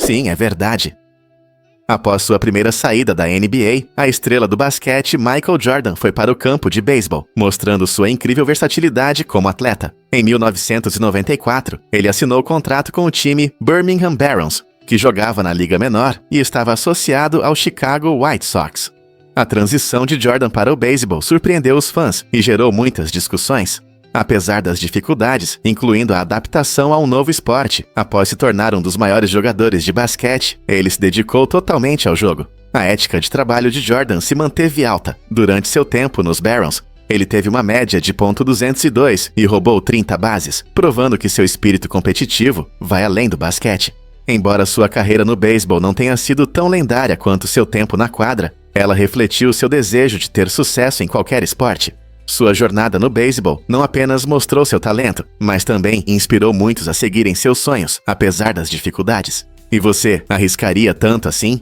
Sim, é verdade. Após sua primeira saída da NBA, a estrela do basquete Michael Jordan foi para o campo de beisebol, mostrando sua incrível versatilidade como atleta. Em 1994, ele assinou contrato com o time Birmingham Barons, que jogava na Liga Menor e estava associado ao Chicago White Sox. A transição de Jordan para o beisebol surpreendeu os fãs e gerou muitas discussões. Apesar das dificuldades, incluindo a adaptação ao novo esporte, após se tornar um dos maiores jogadores de basquete, ele se dedicou totalmente ao jogo. A ética de trabalho de Jordan se manteve alta. Durante seu tempo nos Barons, ele teve uma média de .202 e roubou 30 bases, provando que seu espírito competitivo vai além do basquete. Embora sua carreira no beisebol não tenha sido tão lendária quanto seu tempo na quadra, ela refletiu seu desejo de ter sucesso em qualquer esporte. Sua jornada no beisebol não apenas mostrou seu talento, mas também inspirou muitos a seguirem seus sonhos, apesar das dificuldades. E você arriscaria tanto assim?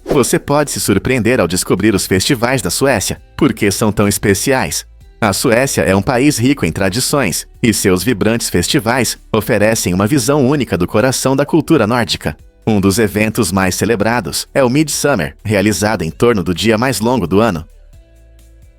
Você pode se surpreender ao descobrir os festivais da Suécia, porque são tão especiais. A Suécia é um país rico em tradições, e seus vibrantes festivais oferecem uma visão única do coração da cultura nórdica. Um dos eventos mais celebrados é o Midsummer, realizado em torno do dia mais longo do ano.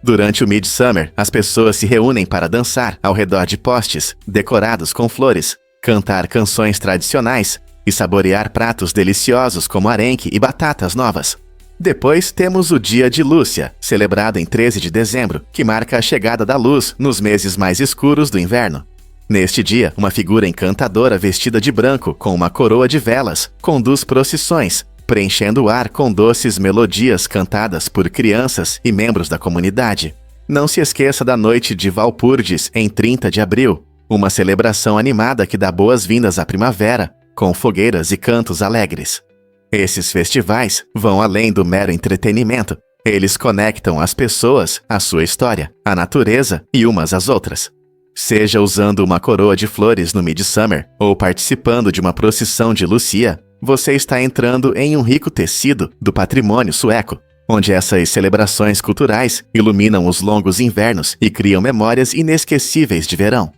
Durante o Midsummer, as pessoas se reúnem para dançar ao redor de postes decorados com flores, cantar canções tradicionais e saborear pratos deliciosos como arenque e batatas novas. Depois temos o Dia de Lúcia, celebrado em 13 de dezembro, que marca a chegada da luz nos meses mais escuros do inverno. Neste dia, uma figura encantadora vestida de branco com uma coroa de velas conduz procissões, preenchendo o ar com doces melodias cantadas por crianças e membros da comunidade. Não se esqueça da noite de Valpurgis em 30 de abril, uma celebração animada que dá boas-vindas à primavera, com fogueiras e cantos alegres. Esses festivais vão além do mero entretenimento. Eles conectam as pessoas à sua história, à natureza e umas às outras. Seja usando uma coroa de flores no Midsummer ou participando de uma procissão de Lucia, você está entrando em um rico tecido do patrimônio sueco, onde essas celebrações culturais iluminam os longos invernos e criam memórias inesquecíveis de verão.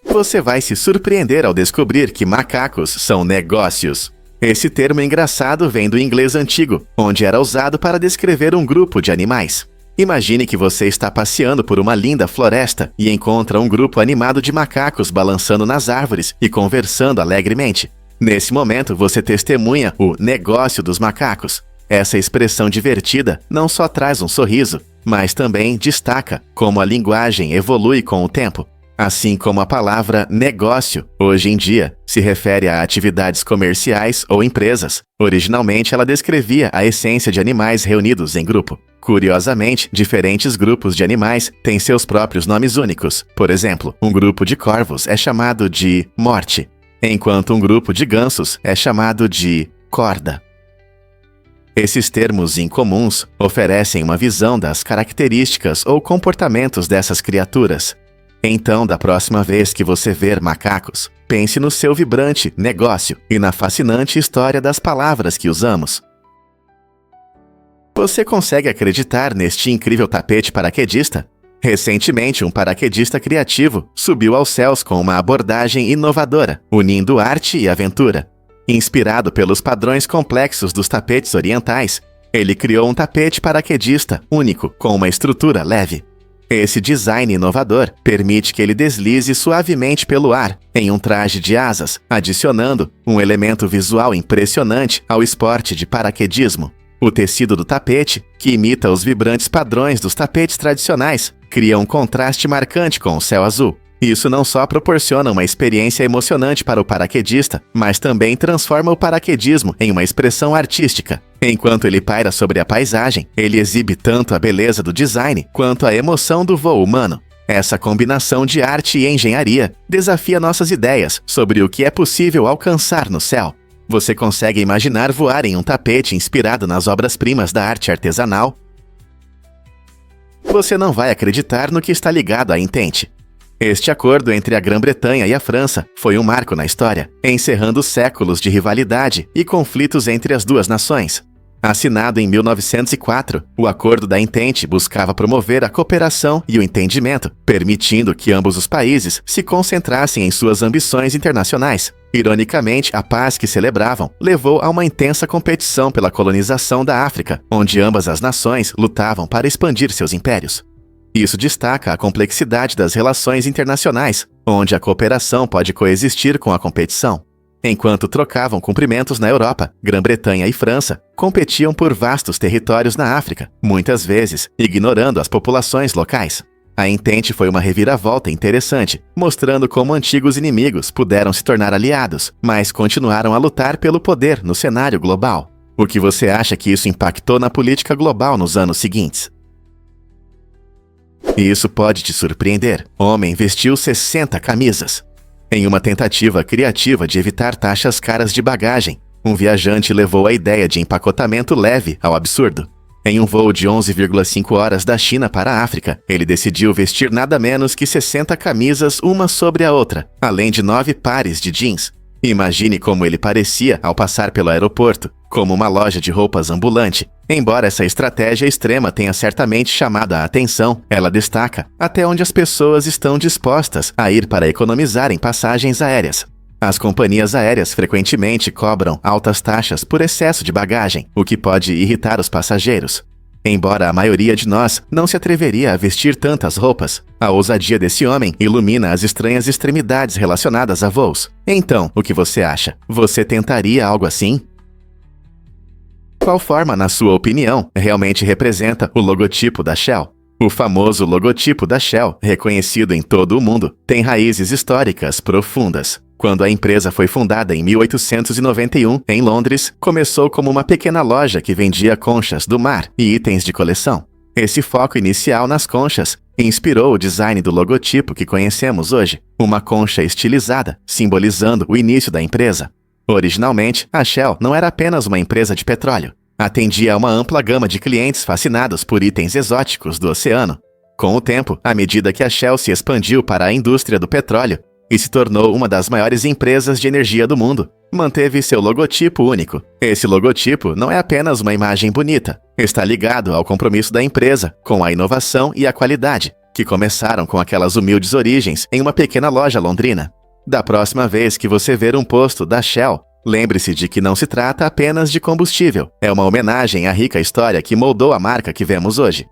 Você vai se surpreender ao descobrir que macacos são negócios. Esse termo engraçado vem do inglês antigo, onde era usado para descrever um grupo de animais. Imagine que você está passeando por uma linda floresta e encontra um grupo animado de macacos balançando nas árvores e conversando alegremente. Nesse momento, você testemunha o negócio dos macacos. Essa expressão divertida não só traz um sorriso, mas também destaca como a linguagem evolui com o tempo. Assim como a palavra negócio, hoje em dia, se refere a atividades comerciais ou empresas. Originalmente, ela descrevia a essência de animais reunidos em grupo. Curiosamente, diferentes grupos de animais têm seus próprios nomes únicos. Por exemplo, um grupo de corvos é chamado de morte, enquanto um grupo de gansos é chamado de corda. Esses termos incomuns oferecem uma visão das características ou comportamentos dessas criaturas. Então, da próxima vez que você ver macacos, pense no seu vibrante negócio e na fascinante história das palavras que usamos. Você consegue acreditar neste incrível tapete paraquedista? Recentemente, um paraquedista criativo subiu aos céus com uma abordagem inovadora, unindo arte e aventura. Inspirado pelos padrões complexos dos tapetes orientais, ele criou um tapete paraquedista único com uma estrutura leve. Esse design inovador permite que ele deslize suavemente pelo ar, em um traje de asas, adicionando um elemento visual impressionante ao esporte de paraquedismo. O tecido do tapete, que imita os vibrantes padrões dos tapetes tradicionais, cria um contraste marcante com o céu azul. Isso não só proporciona uma experiência emocionante para o paraquedista, mas também transforma o paraquedismo em uma expressão artística. Enquanto ele paira sobre a paisagem, ele exibe tanto a beleza do design quanto a emoção do voo humano. Essa combinação de arte e engenharia desafia nossas ideias sobre o que é possível alcançar no céu. Você consegue imaginar voar em um tapete inspirado nas obras-primas da arte artesanal? Você não vai acreditar no que está ligado à Entente. Este acordo entre a Grã-Bretanha e a França foi um marco na história, encerrando séculos de rivalidade e conflitos entre as duas nações. Assinado em 1904, o Acordo da Entente buscava promover a cooperação e o entendimento, permitindo que ambos os países se concentrassem em suas ambições internacionais. Ironicamente, a paz que celebravam levou a uma intensa competição pela colonização da África, onde ambas as nações lutavam para expandir seus impérios. Isso destaca a complexidade das relações internacionais, onde a cooperação pode coexistir com a competição. Enquanto trocavam cumprimentos na Europa, Grã-Bretanha e França competiam por vastos territórios na África, muitas vezes ignorando as populações locais. A Entente foi uma reviravolta interessante, mostrando como antigos inimigos puderam se tornar aliados, mas continuaram a lutar pelo poder no cenário global. O que você acha que isso impactou na política global nos anos seguintes? E isso pode te surpreender. Homem vestiu 60 camisas. Em uma tentativa criativa de evitar taxas caras de bagagem, um viajante levou a ideia de empacotamento leve ao absurdo. Em um voo de 11,5 horas da China para a África, ele decidiu vestir nada menos que 60 camisas uma sobre a outra, além de 9 pares de jeans. Imagine como ele parecia ao passar pelo aeroporto, como uma loja de roupas ambulante. Embora essa estratégia extrema tenha certamente chamado a atenção, ela destaca até onde as pessoas estão dispostas a ir para economizar em passagens aéreas. As companhias aéreas frequentemente cobram altas taxas por excesso de bagagem, o que pode irritar os passageiros. Embora a maioria de nós não se atreveria a vestir tantas roupas, a ousadia desse homem ilumina as estranhas extremidades relacionadas a voos. Então, o que você acha? Você tentaria algo assim? Qual forma, na sua opinião, realmente representa o logotipo da Shell? O famoso logotipo da Shell, reconhecido em todo o mundo, tem raízes históricas profundas. Quando a empresa foi fundada em 1891, em Londres, começou como uma pequena loja que vendia conchas do mar e itens de coleção. Esse foco inicial nas conchas inspirou o design do logotipo que conhecemos hoje, uma concha estilizada, simbolizando o início da empresa. Originalmente, a Shell não era apenas uma empresa de petróleo. Atendia a uma ampla gama de clientes fascinados por itens exóticos do oceano. Com o tempo, à medida que a Shell se expandiu para a indústria do petróleo e se tornou uma das maiores empresas de energia do mundo, manteve seu logotipo único. Esse logotipo não é apenas uma imagem bonita, está ligado ao compromisso da empresa com a inovação e a qualidade, que começaram com aquelas humildes origens em uma pequena loja londrina. Da próxima vez que você ver um posto da Shell, lembre-se de que não se trata apenas de combustível. É uma homenagem à rica história que moldou a marca que vemos hoje.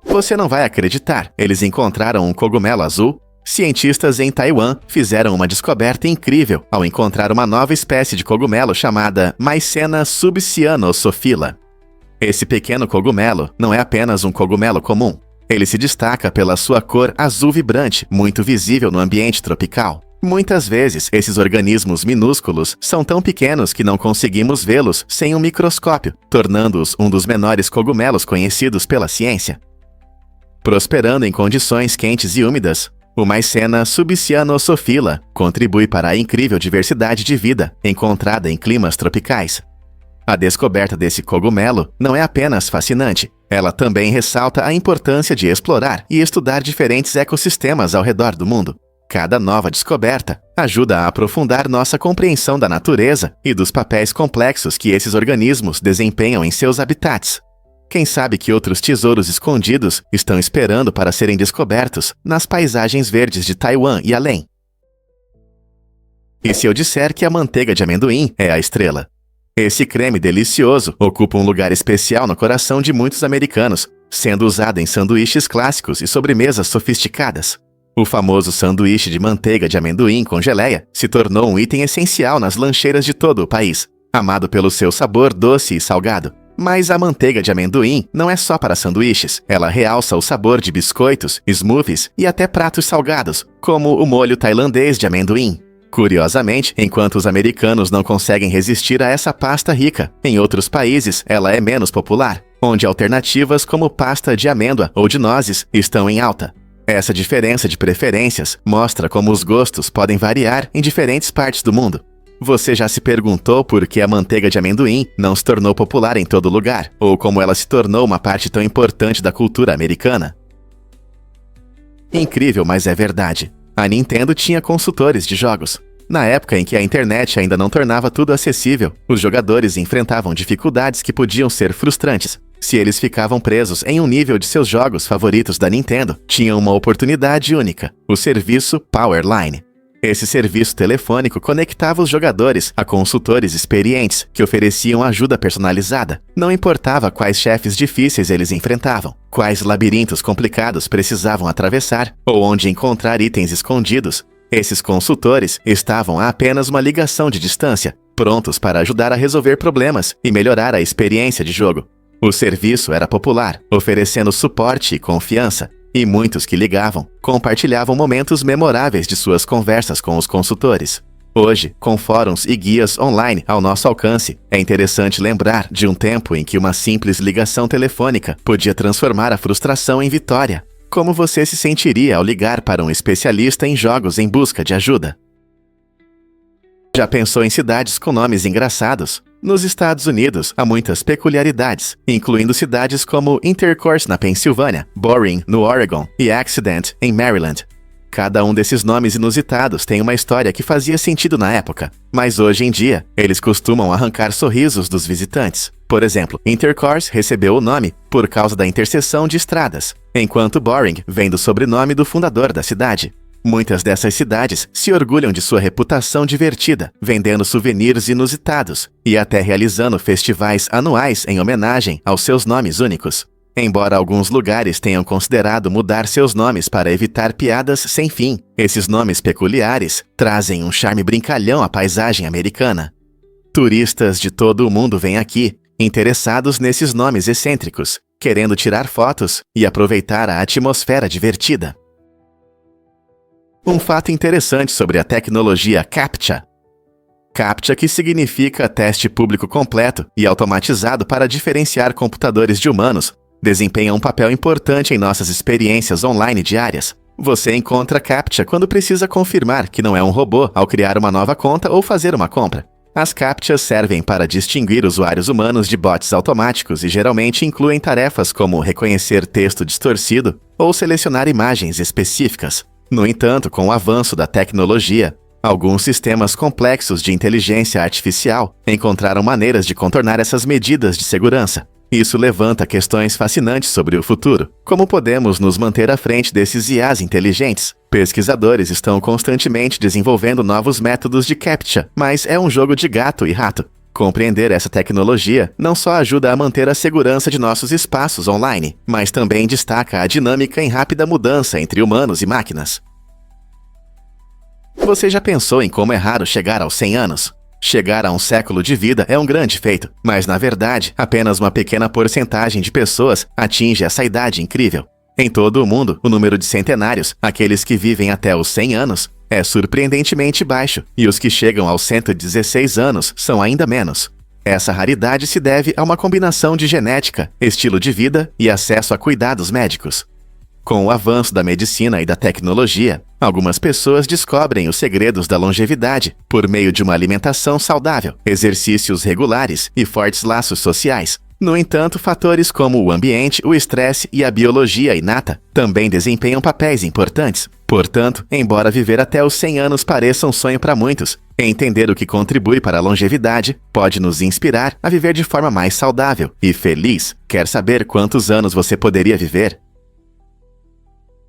Você não vai acreditar, eles encontraram um cogumelo azul? Cientistas em Taiwan fizeram uma descoberta incrível ao encontrar uma nova espécie de cogumelo chamada Mycena subcyanosophylla. Esse pequeno cogumelo não é apenas um cogumelo comum. Ele se destaca pela sua cor azul vibrante, muito visível no ambiente tropical. Muitas vezes, esses organismos minúsculos são tão pequenos que não conseguimos vê-los sem um microscópio, tornando-os um dos menores cogumelos conhecidos pela ciência. Prosperando em condições quentes e úmidas, o Mycena subcyanosophylla contribui para a incrível diversidade de vida encontrada em climas tropicais. A descoberta desse cogumelo não é apenas fascinante, ela também ressalta a importância de explorar e estudar diferentes ecossistemas ao redor do mundo. Cada nova descoberta ajuda a aprofundar nossa compreensão da natureza e dos papéis complexos que esses organismos desempenham em seus habitats. Quem sabe que outros tesouros escondidos estão esperando para serem descobertos nas paisagens verdes de Taiwan e além? E se eu disser que a manteiga de amendoim é a estrela? Esse creme delicioso ocupa um lugar especial no coração de muitos americanos, sendo usado em sanduíches clássicos e sobremesas sofisticadas. O famoso sanduíche de manteiga de amendoim com geleia se tornou um item essencial nas lancheiras de todo o país, amado pelo seu sabor doce e salgado. Mas a manteiga de amendoim não é só para sanduíches, ela realça o sabor de biscoitos, smoothies e até pratos salgados, como o molho tailandês de amendoim. Curiosamente, enquanto os americanos não conseguem resistir a essa pasta rica, em outros países ela é menos popular, onde alternativas como pasta de amêndoa ou de nozes estão em alta. Essa diferença de preferências mostra como os gostos podem variar em diferentes partes do mundo. Você já se perguntou por que a manteiga de amendoim não se tornou popular em todo lugar, ou como ela se tornou uma parte tão importante da cultura americana? Incrível, mas é verdade. A Nintendo tinha consultores de jogos. Na época em que a internet ainda não tornava tudo acessível, os jogadores enfrentavam dificuldades que podiam ser frustrantes. Se eles ficavam presos em um nível de seus jogos favoritos da Nintendo, tinham uma oportunidade única: o serviço Powerline. Esse serviço telefônico conectava os jogadores a consultores experientes que ofereciam ajuda personalizada. Não importava quais chefes difíceis eles enfrentavam, quais labirintos complicados precisavam atravessar ou onde encontrar itens escondidos. Esses consultores estavam a apenas uma ligação de distância, prontos para ajudar a resolver problemas e melhorar a experiência de jogo. O serviço era popular, oferecendo suporte e confiança. E muitos que ligavam compartilhavam momentos memoráveis de suas conversas com os consultores. Hoje, com fóruns e guias online ao nosso alcance, é interessante lembrar de um tempo em que uma simples ligação telefônica podia transformar a frustração em vitória. Como você se sentiria ao ligar para um especialista em jogos em busca de ajuda? Já pensou em cidades com nomes engraçados? Nos Estados Unidos, há muitas peculiaridades, incluindo cidades como Intercourse, na Pensilvânia, Boring, no Oregon, e Accident, em Maryland. Cada um desses nomes inusitados tem uma história que fazia sentido na época, mas hoje em dia, eles costumam arrancar sorrisos dos visitantes. Por exemplo, Intercourse recebeu o nome por causa da interseção de estradas, enquanto Boring vem do sobrenome do fundador da cidade. Muitas dessas cidades se orgulham de sua reputação divertida, vendendo souvenirs inusitados e até realizando festivais anuais em homenagem aos seus nomes únicos. Embora alguns lugares tenham considerado mudar seus nomes para evitar piadas sem fim, esses nomes peculiares trazem um charme brincalhão à paisagem americana. Turistas de todo o mundo vêm aqui, interessados nesses nomes excêntricos, querendo tirar fotos e aproveitar a atmosfera divertida. Um fato interessante sobre a tecnologia CAPTCHA. CAPTCHA, que significa teste público completo e automatizado para diferenciar computadores de humanos, desempenha um papel importante em nossas experiências online diárias. Você encontra CAPTCHA quando precisa confirmar que não é um robô ao criar uma nova conta ou fazer uma compra. As CAPTCHAs servem para distinguir usuários humanos de bots automáticos e geralmente incluem tarefas como reconhecer texto distorcido ou selecionar imagens específicas. No entanto, com o avanço da tecnologia, alguns sistemas complexos de inteligência artificial encontraram maneiras de contornar essas medidas de segurança. Isso levanta questões fascinantes sobre o futuro. Como podemos nos manter à frente desses IAs inteligentes? Pesquisadores estão constantemente desenvolvendo novos métodos de CAPTCHA, mas é um jogo de gato e rato. Compreender essa tecnologia não só ajuda a manter a segurança de nossos espaços online, mas também destaca a dinâmica em rápida mudança entre humanos e máquinas. Você já pensou em como é raro chegar aos 100 anos? Chegar a um século de vida é um grande feito, mas na verdade, apenas uma pequena porcentagem de pessoas atinge essa idade incrível. Em todo o mundo, o número de centenários, aqueles que vivem até os 100 anos, é surpreendentemente baixo, e os que chegam aos 116 anos são ainda menos. Essa raridade se deve a uma combinação de genética, estilo de vida e acesso a cuidados médicos. Com o avanço da medicina e da tecnologia, algumas pessoas descobrem os segredos da longevidade por meio de uma alimentação saudável, exercícios regulares e fortes laços sociais. No entanto, fatores como o ambiente, o estresse e a biologia inata também desempenham papéis importantes. Portanto, embora viver até os 100 anos pareça um sonho para muitos, entender o que contribui para a longevidade pode nos inspirar a viver de forma mais saudável e feliz. Quer saber quantos anos você poderia viver?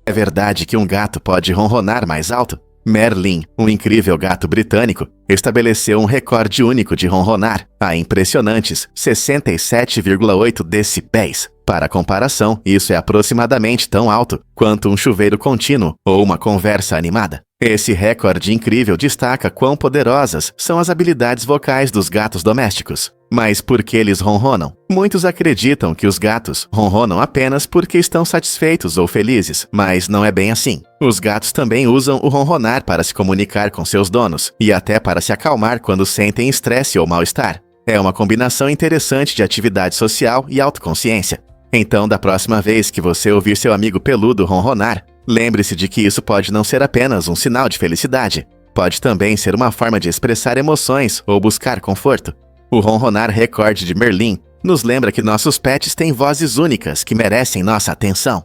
É verdade que um gato pode ronronar mais alto? Merlin, um incrível gato britânico, estabeleceu um recorde único de ronronar a impressionantes 67,8 decibéis. Para comparação, isso é aproximadamente tão alto quanto um chuveiro contínuo ou uma conversa animada. Esse recorde incrível destaca quão poderosas são as habilidades vocais dos gatos domésticos. Mas por que eles ronronam? Muitos acreditam que os gatos ronronam apenas porque estão satisfeitos ou felizes, mas não é bem assim. Os gatos também usam o ronronar para se comunicar com seus donos e até para se acalmar quando sentem estresse ou mal-estar. É uma combinação interessante de atividade social e autoconsciência. Então, da próxima vez que você ouvir seu amigo peludo ronronar, lembre-se de que isso pode não ser apenas um sinal de felicidade. Pode também ser uma forma de expressar emoções ou buscar conforto. O ronronar recorde de Merlin nos lembra que nossos pets têm vozes únicas que merecem nossa atenção.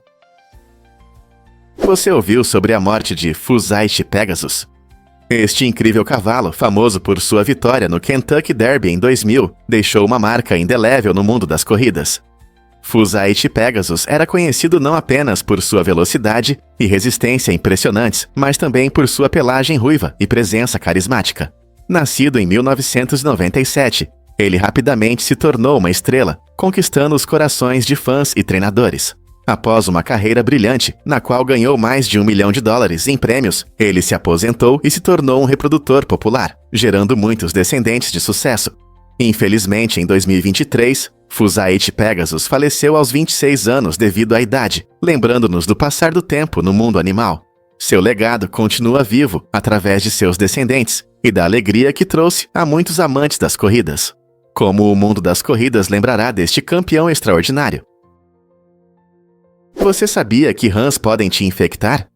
Você ouviu sobre a morte de Fusaichi Pegasus? Este incrível cavalo, famoso por sua vitória no Kentucky Derby em 2000, deixou uma marca indelével no mundo das corridas. Fusaite Pegasus era conhecido não apenas por sua velocidade e resistência impressionantes, mas também por sua pelagem ruiva e presença carismática. Nascido em 1997, ele rapidamente se tornou uma estrela, conquistando os corações de fãs e treinadores. Após uma carreira brilhante, na qual ganhou mais de $1 milhão em prêmios, ele se aposentou e se tornou um reprodutor popular, gerando muitos descendentes de sucesso. Infelizmente, em 2023, Fusaite Pegasus faleceu aos 26 anos devido à idade, lembrando-nos do passar do tempo no mundo animal. Seu legado continua vivo através de seus descendentes e da alegria que trouxe a muitos amantes das corridas. Como o mundo das corridas lembrará deste campeão extraordinário? Você sabia que rãs podem te infectar?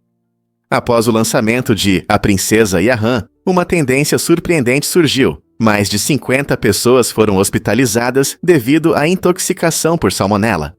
Após o lançamento de A Princesa e a Rã, uma tendência surpreendente surgiu. Mais de 50 pessoas foram hospitalizadas devido à intoxicação por salmonela.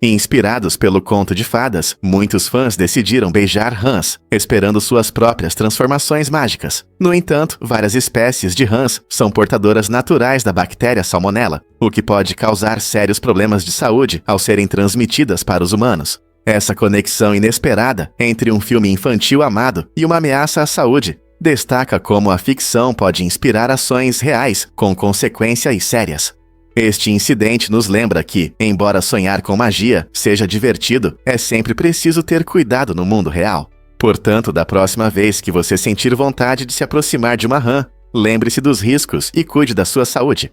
Inspirados pelo conto de fadas, muitos fãs decidiram beijar rãs, esperando suas próprias transformações mágicas. No entanto, várias espécies de rãs são portadoras naturais da bactéria salmonela, o que pode causar sérios problemas de saúde ao serem transmitidas para os humanos. Essa conexão inesperada entre um filme infantil amado e uma ameaça à saúde destaca como a ficção pode inspirar ações reais com consequências sérias. Este incidente nos lembra que, embora sonhar com magia seja divertido, é sempre preciso ter cuidado no mundo real. Portanto, da próxima vez que você sentir vontade de se aproximar de uma rã, lembre-se dos riscos e cuide da sua saúde.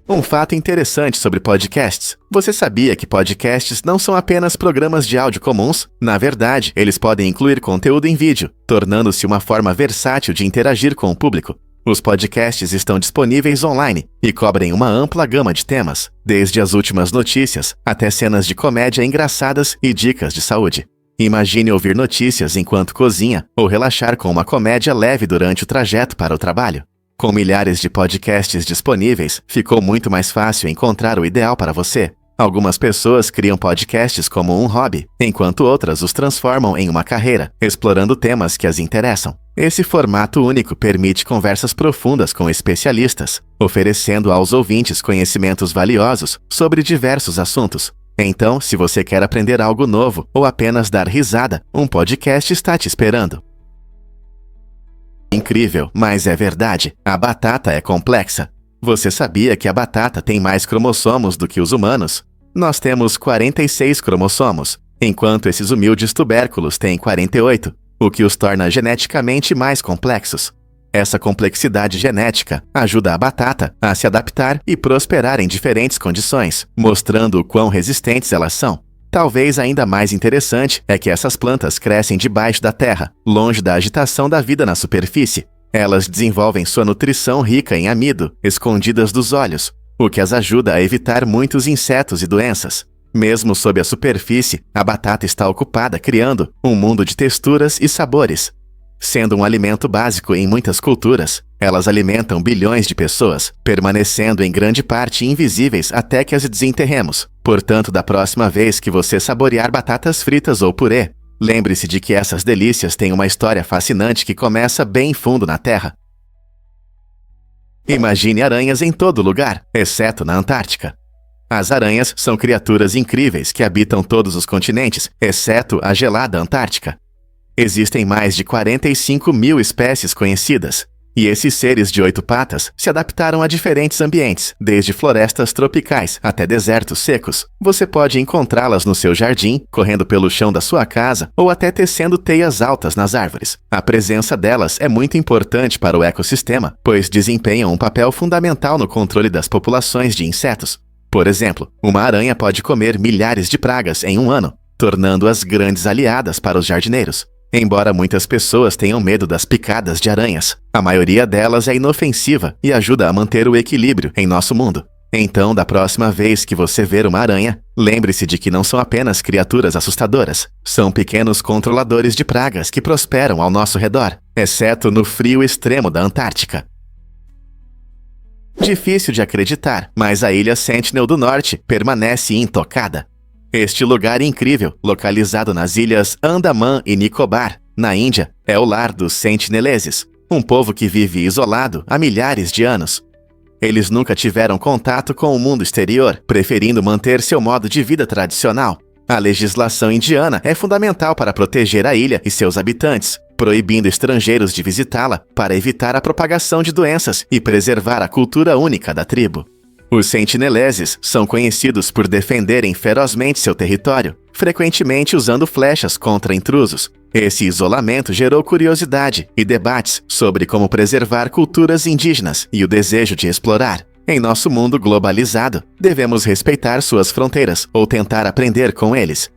Um fato interessante sobre podcasts. Você sabia que podcasts não são apenas programas de áudio comuns? Na verdade, eles podem incluir conteúdo em vídeo, tornando-se uma forma versátil de interagir com o público. Os podcasts estão disponíveis online e cobrem uma ampla gama de temas, desde as últimas notícias até cenas de comédia engraçadas e dicas de saúde. Imagine ouvir notícias enquanto cozinha ou relaxar com uma comédia leve durante o trajeto para o trabalho. Com milhares de podcasts disponíveis, ficou muito mais fácil encontrar o ideal para você. Algumas pessoas criam podcasts como um hobby, enquanto outras os transformam em uma carreira, explorando temas que as interessam. Esse formato único permite conversas profundas com especialistas, oferecendo aos ouvintes conhecimentos valiosos sobre diversos assuntos. Então, se você quer aprender algo novo ou apenas dar risada, um podcast está te esperando. Incrível, mas é verdade, a batata é complexa. Você sabia que a batata tem mais cromossomos do que os humanos? Nós temos 46 cromossomos, enquanto esses humildes tubérculos têm 48, o que os torna geneticamente mais complexos. Essa complexidade genética ajuda a batata a se adaptar e prosperar em diferentes condições, mostrando o quão resistentes elas são. Talvez ainda mais interessante é que essas plantas crescem debaixo da terra, longe da agitação da vida na superfície. Elas desenvolvem sua nutrição rica em amido, escondidas dos olhos, o que as ajuda a evitar muitos insetos e doenças. Mesmo sob a superfície, a batata está ocupada criando um mundo de texturas e sabores. Sendo um alimento básico em muitas culturas, elas alimentam bilhões de pessoas, permanecendo em grande parte invisíveis até que as desenterremos. Portanto, da próxima vez que você saborear batatas fritas ou purê, lembre-se de que essas delícias têm uma história fascinante que começa bem fundo na Terra. Imagine aranhas em todo lugar, exceto na Antártica. As aranhas são criaturas incríveis que habitam todos os continentes, exceto a gelada Antártica. Existem mais de 45 mil espécies conhecidas, e esses seres de 8 patas se adaptaram a diferentes ambientes, desde florestas tropicais até desertos secos. Você pode encontrá-las no seu jardim, correndo pelo chão da sua casa ou até tecendo teias altas nas árvores. A presença delas é muito importante para o ecossistema, pois desempenham um papel fundamental no controle das populações de insetos. Por exemplo, uma aranha pode comer milhares de pragas em um ano, tornando-as grandes aliadas para os jardineiros. Embora muitas pessoas tenham medo das picadas de aranhas, a maioria delas é inofensiva e ajuda a manter o equilíbrio em nosso mundo. Então, da próxima vez que você ver uma aranha, lembre-se de que não são apenas criaturas assustadoras. São pequenos controladores de pragas que prosperam ao nosso redor, exceto no frio extremo da Antártica. Difícil de acreditar, mas a ilha Sentinel do Norte permanece intocada. Este lugar incrível, localizado nas ilhas Andamã e Nicobar, na Índia, é o lar dos sentineleses, um povo que vive isolado há milhares de anos. Eles nunca tiveram contato com o mundo exterior, preferindo manter seu modo de vida tradicional. A legislação indiana é fundamental para proteger a ilha e seus habitantes, proibindo estrangeiros de visitá-la para evitar a propagação de doenças e preservar a cultura única da tribo. Os sentineleses são conhecidos por defenderem ferozmente seu território, frequentemente usando flechas contra intrusos. Esse isolamento gerou curiosidade e debates sobre como preservar culturas indígenas e o desejo de explorar. Em nosso mundo globalizado, devemos respeitar suas fronteiras ou tentar aprender com eles.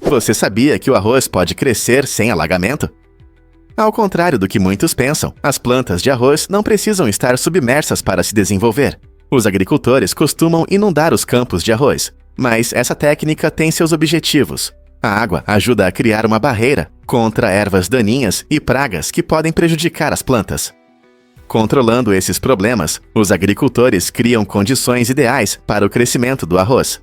Você sabia que o arroz pode crescer sem alagamento? Ao contrário do que muitos pensam, as plantas de arroz não precisam estar submersas para se desenvolver. Os agricultores costumam inundar os campos de arroz, mas essa técnica tem seus objetivos. A água ajuda a criar uma barreira contra ervas daninhas e pragas que podem prejudicar as plantas. Controlando esses problemas, os agricultores criam condições ideais para o crescimento do arroz.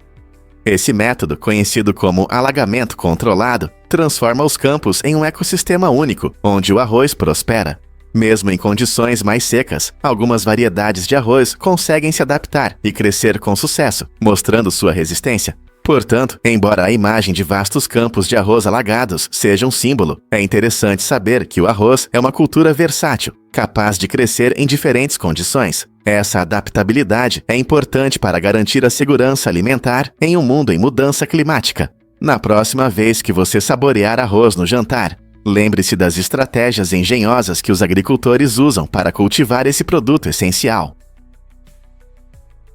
Esse método, conhecido como alagamento controlado, transforma os campos em um ecossistema único, onde o arroz prospera. Mesmo em condições mais secas, algumas variedades de arroz conseguem se adaptar e crescer com sucesso, mostrando sua resistência. Portanto, embora a imagem de vastos campos de arroz alagados seja um símbolo, é interessante saber que o arroz é uma cultura versátil, capaz de crescer em diferentes condições. Essa adaptabilidade é importante para garantir a segurança alimentar em um mundo em mudança climática. Na próxima vez que você saborear arroz no jantar, lembre-se das estratégias engenhosas que os agricultores usam para cultivar esse produto essencial.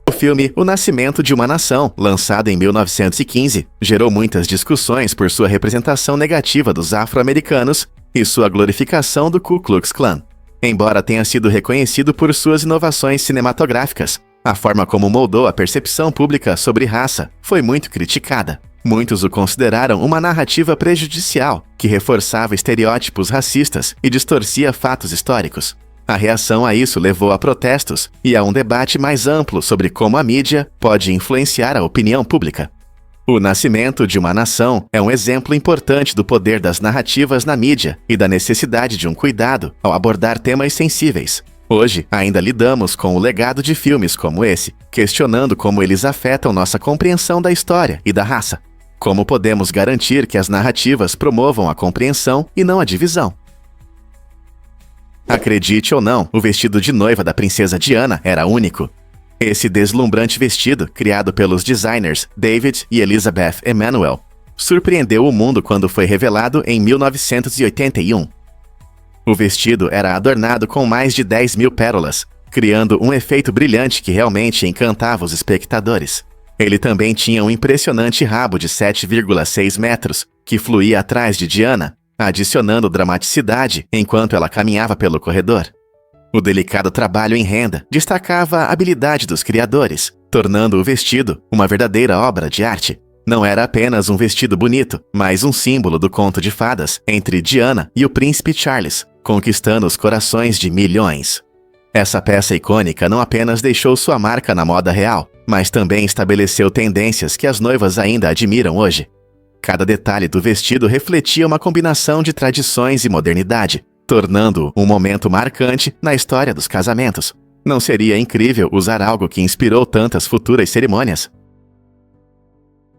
O filme O Nascimento de uma Nação, lançado em 1915, gerou muitas discussões por sua representação negativa dos afro-americanos e sua glorificação do Ku Klux Klan. Embora tenha sido reconhecido por suas inovações cinematográficas, a forma como moldou a percepção pública sobre raça foi muito criticada. Muitos o consideraram uma narrativa prejudicial, que reforçava estereótipos racistas e distorcia fatos históricos. A reação a isso levou a protestos e a um debate mais amplo sobre como a mídia pode influenciar a opinião pública. O Nascimento de uma Nação é um exemplo importante do poder das narrativas na mídia e da necessidade de um cuidado ao abordar temas sensíveis. Hoje, ainda lidamos com o legado de filmes como esse, questionando como eles afetam nossa compreensão da história e da raça. Como podemos garantir que as narrativas promovam a compreensão e não a divisão? Acredite ou não, o vestido de noiva da princesa Diana era único. Esse deslumbrante vestido, criado pelos designers David e Elizabeth Emanuel, surpreendeu o mundo quando foi revelado em 1981. O vestido era adornado com mais de 10.000 pérolas, criando um efeito brilhante que realmente encantava os espectadores. Ele também tinha um impressionante rabo de 7,6 metros, que fluía atrás de Diana, adicionando dramaticidade enquanto ela caminhava pelo corredor. O delicado trabalho em renda destacava a habilidade dos criadores, tornando o vestido uma verdadeira obra de arte. Não era apenas um vestido bonito, mas um símbolo do conto de fadas entre Diana e o príncipe Charles, conquistando os corações de milhões. Essa peça icônica não apenas deixou sua marca na moda real, mas também estabeleceu tendências que as noivas ainda admiram hoje. Cada detalhe do vestido refletia uma combinação de tradições e modernidade, tornando-o um momento marcante na história dos casamentos. Não seria incrível usar algo que inspirou tantas futuras cerimônias?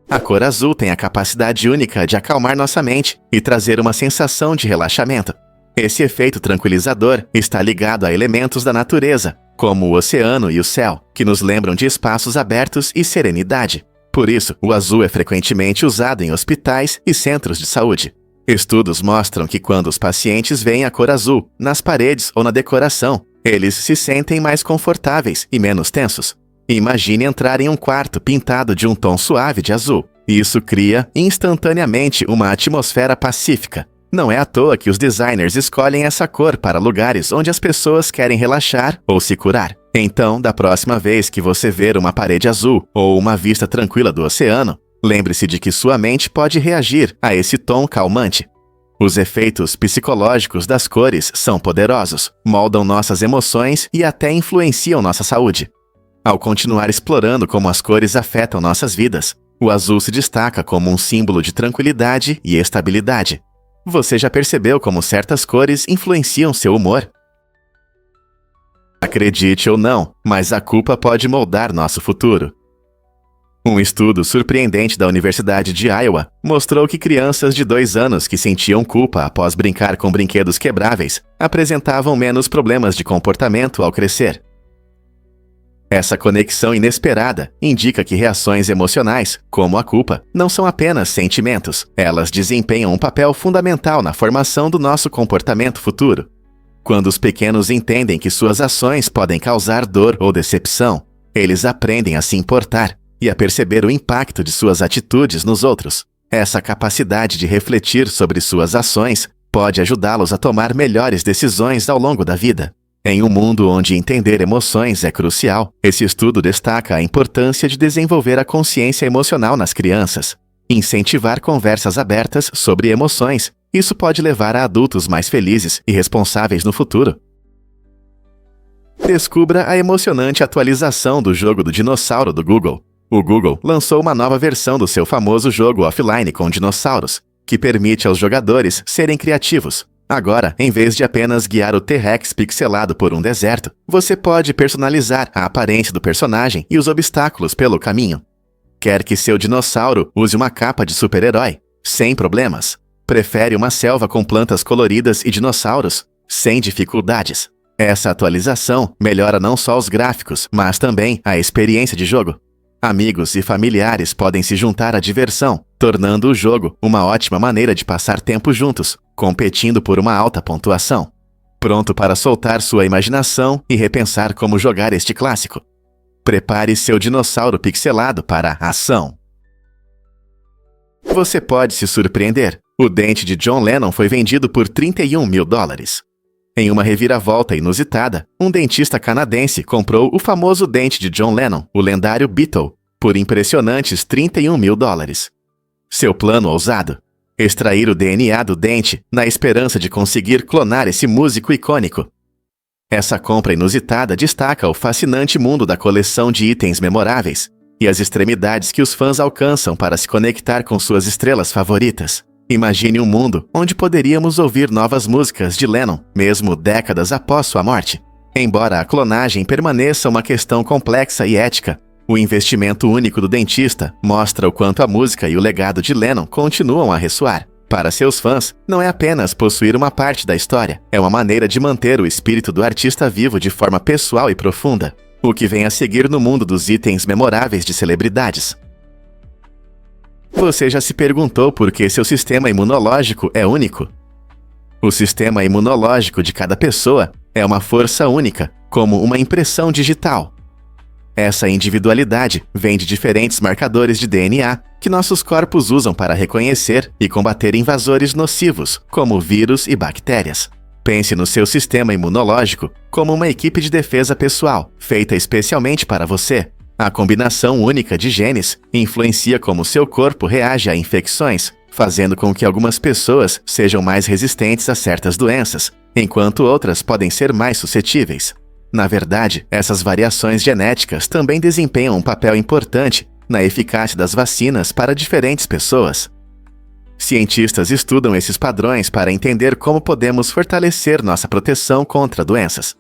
A cor azul tem a capacidade única de acalmar nossa mente e trazer uma sensação de relaxamento. Esse efeito tranquilizador está ligado a elementos da natureza, como o oceano e o céu, que nos lembram de espaços abertos e serenidade. Por isso, o azul é frequentemente usado em hospitais e centros de saúde. Estudos mostram que quando os pacientes veem a cor azul nas paredes ou na decoração, eles se sentem mais confortáveis e menos tensos. Imagine entrar em um quarto pintado de um tom suave de azul. Isso cria instantaneamente uma atmosfera pacífica. Não é à toa que os designers escolhem essa cor para lugares onde as pessoas querem relaxar ou se curar. Então, da próxima vez que você ver uma parede azul ou uma vista tranquila do oceano, lembre-se de que sua mente pode reagir a esse tom calmante. Os efeitos psicológicos das cores são poderosos, moldam nossas emoções e até influenciam nossa saúde. Ao continuar explorando como as cores afetam nossas vidas, o azul se destaca como um símbolo de tranquilidade e estabilidade. Você já percebeu como certas cores influenciam seu humor? Acredite ou não, mas a culpa pode moldar nosso futuro. Um estudo surpreendente da Universidade de Iowa mostrou que crianças de 2 anos que sentiam culpa após brincar com brinquedos quebráveis apresentavam menos problemas de comportamento ao crescer. Essa conexão inesperada indica que reações emocionais, como a culpa, não são apenas sentimentos. Elas desempenham um papel fundamental na formação do nosso comportamento futuro. Quando os pequenos entendem que suas ações podem causar dor ou decepção, eles aprendem a se importar e a perceber o impacto de suas atitudes nos outros. Essa capacidade de refletir sobre suas ações pode ajudá-los a tomar melhores decisões ao longo da vida. Em um mundo onde entender emoções é crucial, esse estudo destaca a importância de desenvolver a consciência emocional nas crianças. Incentivar conversas abertas sobre emoções. Isso pode levar a adultos mais felizes e responsáveis no futuro. Descubra a emocionante atualização do jogo do dinossauro do Google. O Google lançou uma nova versão do seu famoso jogo offline com dinossauros, que permite aos jogadores serem criativos. Agora, em vez de apenas guiar o T-Rex pixelado por um deserto, você pode personalizar a aparência do personagem e os obstáculos pelo caminho. Quer que seu dinossauro use uma capa de super-herói? Sem problemas. Prefere uma selva com plantas coloridas e dinossauros? Sem dificuldades. Essa atualização melhora não só os gráficos, mas também a experiência de jogo. Amigos e familiares podem se juntar à diversão, tornando o jogo uma ótima maneira de passar tempo juntos, competindo por uma alta pontuação. Pronto para soltar sua imaginação e repensar como jogar este clássico? Prepare seu dinossauro pixelado para a ação. Você pode se surpreender. O dente de John Lennon foi vendido por $31 mil. Em uma reviravolta inusitada, um dentista canadense comprou o famoso dente de John Lennon, o lendário Beatle, por impressionantes $31 mil. Seu plano ousado? Extrair o DNA do dente na esperança de conseguir clonar esse músico icônico. Essa compra inusitada destaca o fascinante mundo da coleção de itens memoráveis e as extremidades que os fãs alcançam para se conectar com suas estrelas favoritas. Imagine um mundo onde poderíamos ouvir novas músicas de Lennon, mesmo décadas após sua morte. Embora a clonagem permaneça uma questão complexa e ética, o investimento único do dentista mostra o quanto a música e o legado de Lennon continuam a ressoar. Para seus fãs, não é apenas possuir uma parte da história, é uma maneira de manter o espírito do artista vivo de forma pessoal e profunda, o que vem a seguir no mundo dos itens memoráveis de celebridades. Você já se perguntou por que seu sistema imunológico é único? O sistema imunológico de cada pessoa é uma força única, como uma impressão digital. Essa individualidade vem de diferentes marcadores de DNA que nossos corpos usam para reconhecer e combater invasores nocivos, como vírus e bactérias. Pense no seu sistema imunológico como uma equipe de defesa pessoal, feita especialmente para você. A combinação única de genes influencia como seu corpo reage a infecções, fazendo com que algumas pessoas sejam mais resistentes a certas doenças, enquanto outras podem ser mais suscetíveis. Na verdade, essas variações genéticas também desempenham um papel importante na eficácia das vacinas para diferentes pessoas. Cientistas estudam esses padrões para entender como podemos fortalecer nossa proteção contra doenças.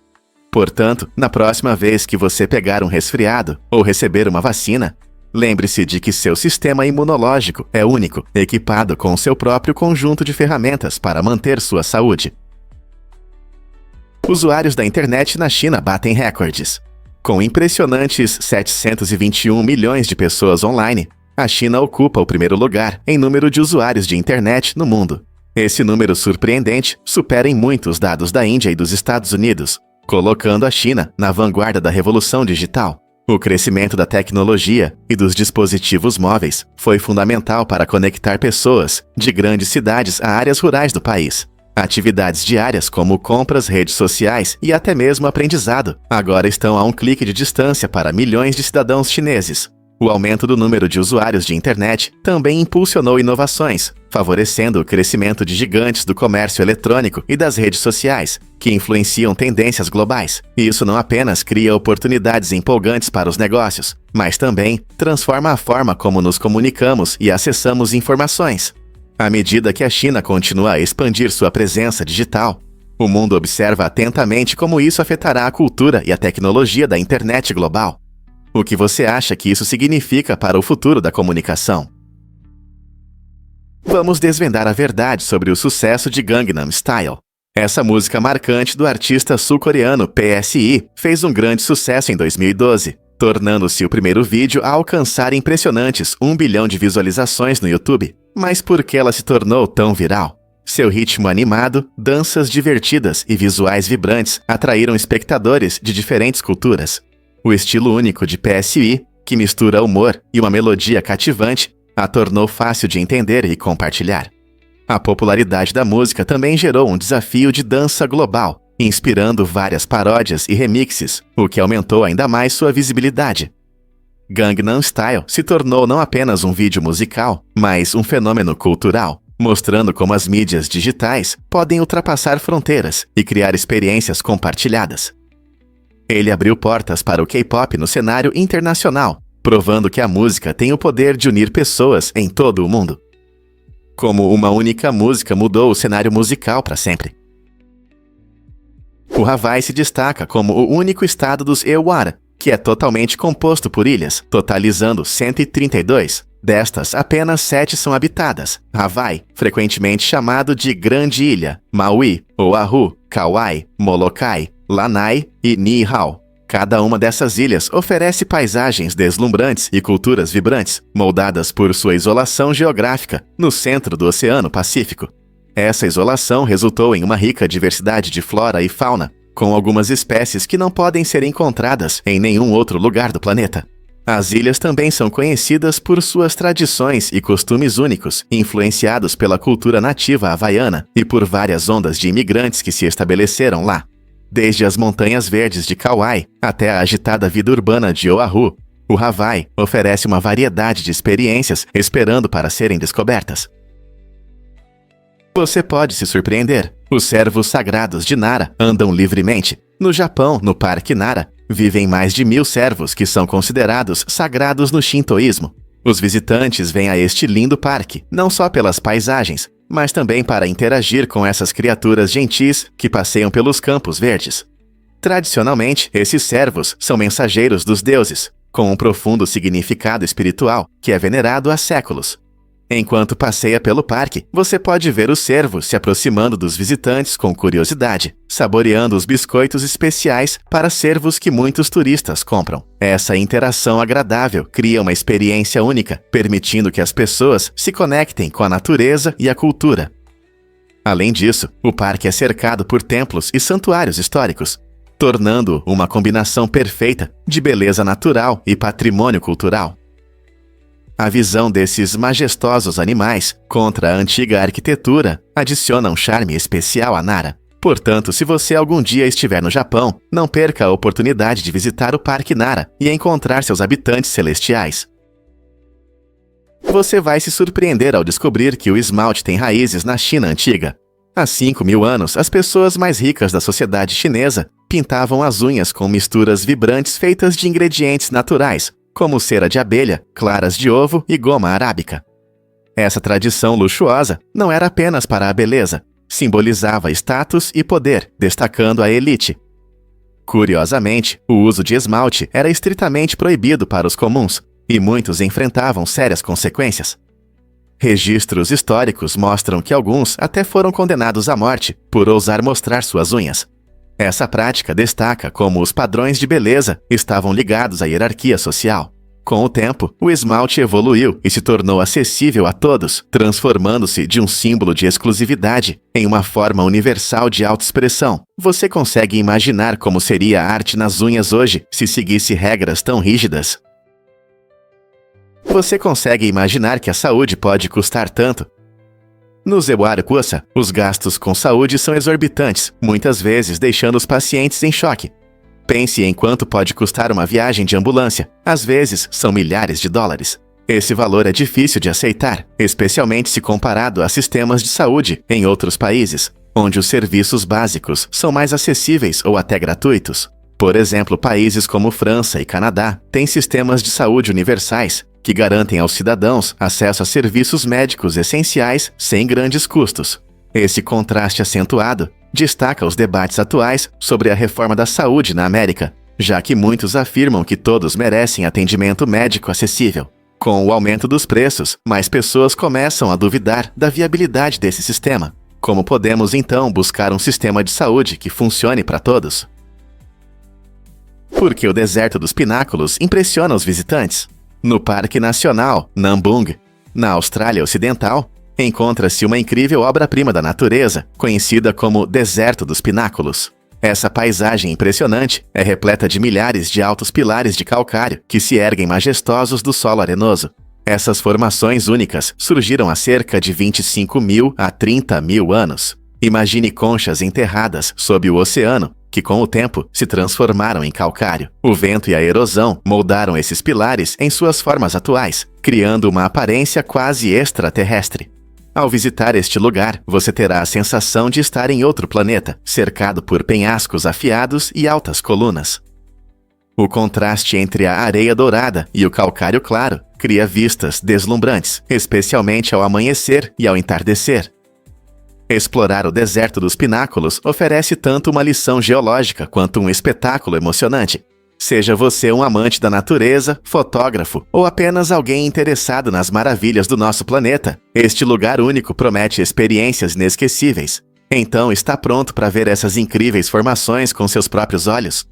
Portanto, na próxima vez que você pegar um resfriado ou receber uma vacina, lembre-se de que seu sistema imunológico é único, equipado com seu próprio conjunto de ferramentas para manter sua saúde. Usuários da internet na China batem recordes. Com impressionantes 721 milhões de pessoas online, a China ocupa o primeiro lugar em número de usuários de internet no mundo. Esse número surpreendente supera em muito os dados da Índia e dos Estados Unidos, colocando a China na vanguarda da revolução digital. O crescimento da tecnologia e dos dispositivos móveis foi fundamental para conectar pessoas de grandes cidades a áreas rurais do país. Atividades diárias como compras, redes sociais e até mesmo aprendizado agora estão a um clique de distância para milhões de cidadãos chineses. O aumento do número de usuários de internet também impulsionou inovações, favorecendo o crescimento de gigantes do comércio eletrônico e das redes sociais, que influenciam tendências globais. E isso não apenas cria oportunidades empolgantes para os negócios, mas também transforma a forma como nos comunicamos e acessamos informações. À medida que a China continua a expandir sua presença digital, o mundo observa atentamente como isso afetará a cultura e a tecnologia da internet global. O que você acha que isso significa para o futuro da comunicação? Vamos desvendar a verdade sobre o sucesso de Gangnam Style. Essa música marcante do artista sul-coreano PSI fez um grande sucesso em 2012, tornando-se o primeiro vídeo a alcançar impressionantes 1 bilhão de visualizações no YouTube. Mas por que ela se tornou tão viral? Seu ritmo animado, danças divertidas e visuais vibrantes atraíram espectadores de diferentes culturas. O estilo único de PSI, que mistura humor e uma melodia cativante, a tornou fácil de entender e compartilhar. A popularidade da música também gerou um desafio de dança global, inspirando várias paródias e remixes, o que aumentou ainda mais sua visibilidade. Gangnam Style se tornou não apenas um vídeo musical, mas um fenômeno cultural, mostrando como as mídias digitais podem ultrapassar fronteiras e criar experiências compartilhadas. Ele abriu portas para o K-pop no cenário internacional, provando que a música tem o poder de unir pessoas em todo o mundo. Como uma única música mudou o cenário musical para sempre. O Hawaii se destaca como o único estado dos Ewara, que é totalmente composto por ilhas, totalizando 132. Destas, apenas 7 são habitadas. Hawaii, frequentemente chamado de Grande Ilha, Maui, Oahu, Kauai, Molokai, Lanai e Niihau. Cada uma dessas ilhas oferece paisagens deslumbrantes e culturas vibrantes, moldadas por sua isolação geográfica no centro do Oceano Pacífico. Essa isolação resultou em uma rica diversidade de flora e fauna, com algumas espécies que não podem ser encontradas em nenhum outro lugar do planeta. As ilhas também são conhecidas por suas tradições e costumes únicos, influenciados pela cultura nativa havaiana e por várias ondas de imigrantes que se estabeleceram lá. Desde as montanhas verdes de Kauai até a agitada vida urbana de Oahu, o Hawaii oferece uma variedade de experiências esperando para serem descobertas. Você pode se surpreender. Os servos sagrados de Nara andam livremente. No Japão, no Parque Nara, vivem mais de 1000 servos que são considerados sagrados no shintoísmo. Os visitantes vêm a este lindo parque, não só pelas paisagens, mas também para interagir com essas criaturas gentis que passeiam pelos campos verdes. Tradicionalmente, esses servos são mensageiros dos deuses, com um profundo significado espiritual que é venerado há séculos. Enquanto passeia pelo parque, você pode ver os servos se aproximando dos visitantes com curiosidade, saboreando os biscoitos especiais para servos que muitos turistas compram. Essa interação agradável cria uma experiência única, permitindo que as pessoas se conectem com a natureza e a cultura. Além disso, o parque é cercado por templos e santuários históricos, tornando-o uma combinação perfeita de beleza natural e patrimônio cultural. A visão desses majestosos animais contra a antiga arquitetura adiciona um charme especial a Nara. Portanto, se você algum dia estiver no Japão, não perca a oportunidade de visitar o Parque Nara e encontrar seus habitantes celestiais. Você vai se surpreender ao descobrir que o esmalte tem raízes na China antiga. Há 5.000 anos, as pessoas mais ricas da sociedade chinesa pintavam as unhas com misturas vibrantes feitas de ingredientes naturais, como cera de abelha, claras de ovo e goma arábica. Essa tradição luxuosa não era apenas para a beleza, simbolizava status e poder, destacando a elite. Curiosamente, o uso de esmalte era estritamente proibido para os comuns, e muitos enfrentavam sérias consequências. Registros históricos mostram que alguns até foram condenados à morte por ousar mostrar suas unhas. Essa prática destaca como os padrões de beleza estavam ligados à hierarquia social. Com o tempo, o esmalte evoluiu e se tornou acessível a todos, transformando-se de um símbolo de exclusividade em uma forma universal de autoexpressão. Você consegue imaginar como seria a arte nas unhas hoje se seguisse regras tão rígidas? Você consegue imaginar que a saúde pode custar tanto? No Zewarukusa, os gastos com saúde são exorbitantes, muitas vezes deixando os pacientes em choque. Pense em quanto pode custar uma viagem de ambulância. Às vezes, são milhares de dólares. Esse valor é difícil de aceitar, especialmente se comparado a sistemas de saúde em outros países, onde os serviços básicos são mais acessíveis ou até gratuitos. Por exemplo, países como França e Canadá têm sistemas de saúde universais, que garantem aos cidadãos acesso a serviços médicos essenciais sem grandes custos. Esse contraste acentuado destaca os debates atuais sobre a reforma da saúde na América, já que muitos afirmam que todos merecem atendimento médico acessível. Com o aumento dos preços, mais pessoas começam a duvidar da viabilidade desse sistema. Como podemos então buscar um sistema de saúde que funcione para todos? Por que o deserto dos pináculos impressiona os visitantes? No Parque Nacional Nambung, na Austrália Ocidental, encontra-se uma incrível obra-prima da natureza, conhecida como Deserto dos Pináculos. Essa paisagem impressionante é repleta de milhares de altos pilares de calcário que se erguem majestosos do solo arenoso. Essas formações únicas surgiram há cerca de 25.000 a 30.000 anos. Imagine conchas enterradas sob o oceano, que com o tempo se transformaram em calcário. O vento e a erosão moldaram esses pilares em suas formas atuais, criando uma aparência quase extraterrestre. Ao visitar este lugar, você terá a sensação de estar em outro planeta, cercado por penhascos afiados e altas colunas. O contraste entre a areia dourada e o calcário claro cria vistas deslumbrantes, especialmente ao amanhecer e ao entardecer. Explorar o deserto dos pináculos oferece tanto uma lição geológica quanto um espetáculo emocionante. Seja você um amante da natureza, fotógrafo ou apenas alguém interessado nas maravilhas do nosso planeta, este lugar único promete experiências inesquecíveis. Então está pronto para ver essas incríveis formações com seus próprios olhos?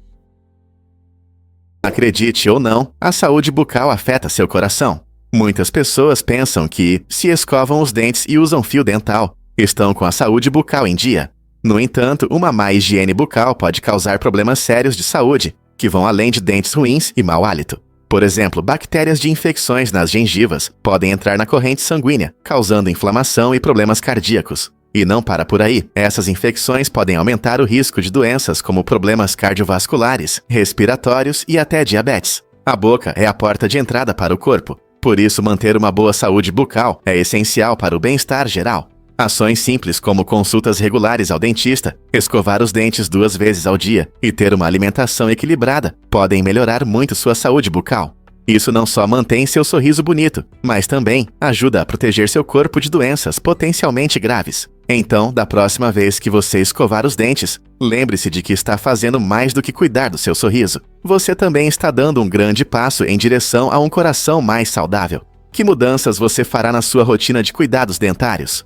Acredite ou não, a saúde bucal afeta seu coração. Muitas pessoas pensam que, se escovam os dentes e usam fio dental, estão com a saúde bucal em dia. No entanto, uma má higiene bucal pode causar problemas sérios de saúde, que vão além de dentes ruins e mau hálito. Por exemplo, bactérias de infecções nas gengivas podem entrar na corrente sanguínea, causando inflamação e problemas cardíacos. E não para por aí, essas infecções podem aumentar o risco de doenças como problemas cardiovasculares, respiratórios e até diabetes. A boca é a porta de entrada para o corpo, por isso manter uma boa saúde bucal é essencial para o bem-estar geral. Ações simples como consultas regulares ao dentista, escovar os dentes 2 vezes ao dia e ter uma alimentação equilibrada podem melhorar muito sua saúde bucal. Isso não só mantém seu sorriso bonito, mas também ajuda a proteger seu corpo de doenças potencialmente graves. Então, da próxima vez que você escovar os dentes, lembre-se de que está fazendo mais do que cuidar do seu sorriso. Você também está dando um grande passo em direção a um coração mais saudável. Que mudanças você fará na sua rotina de cuidados dentários?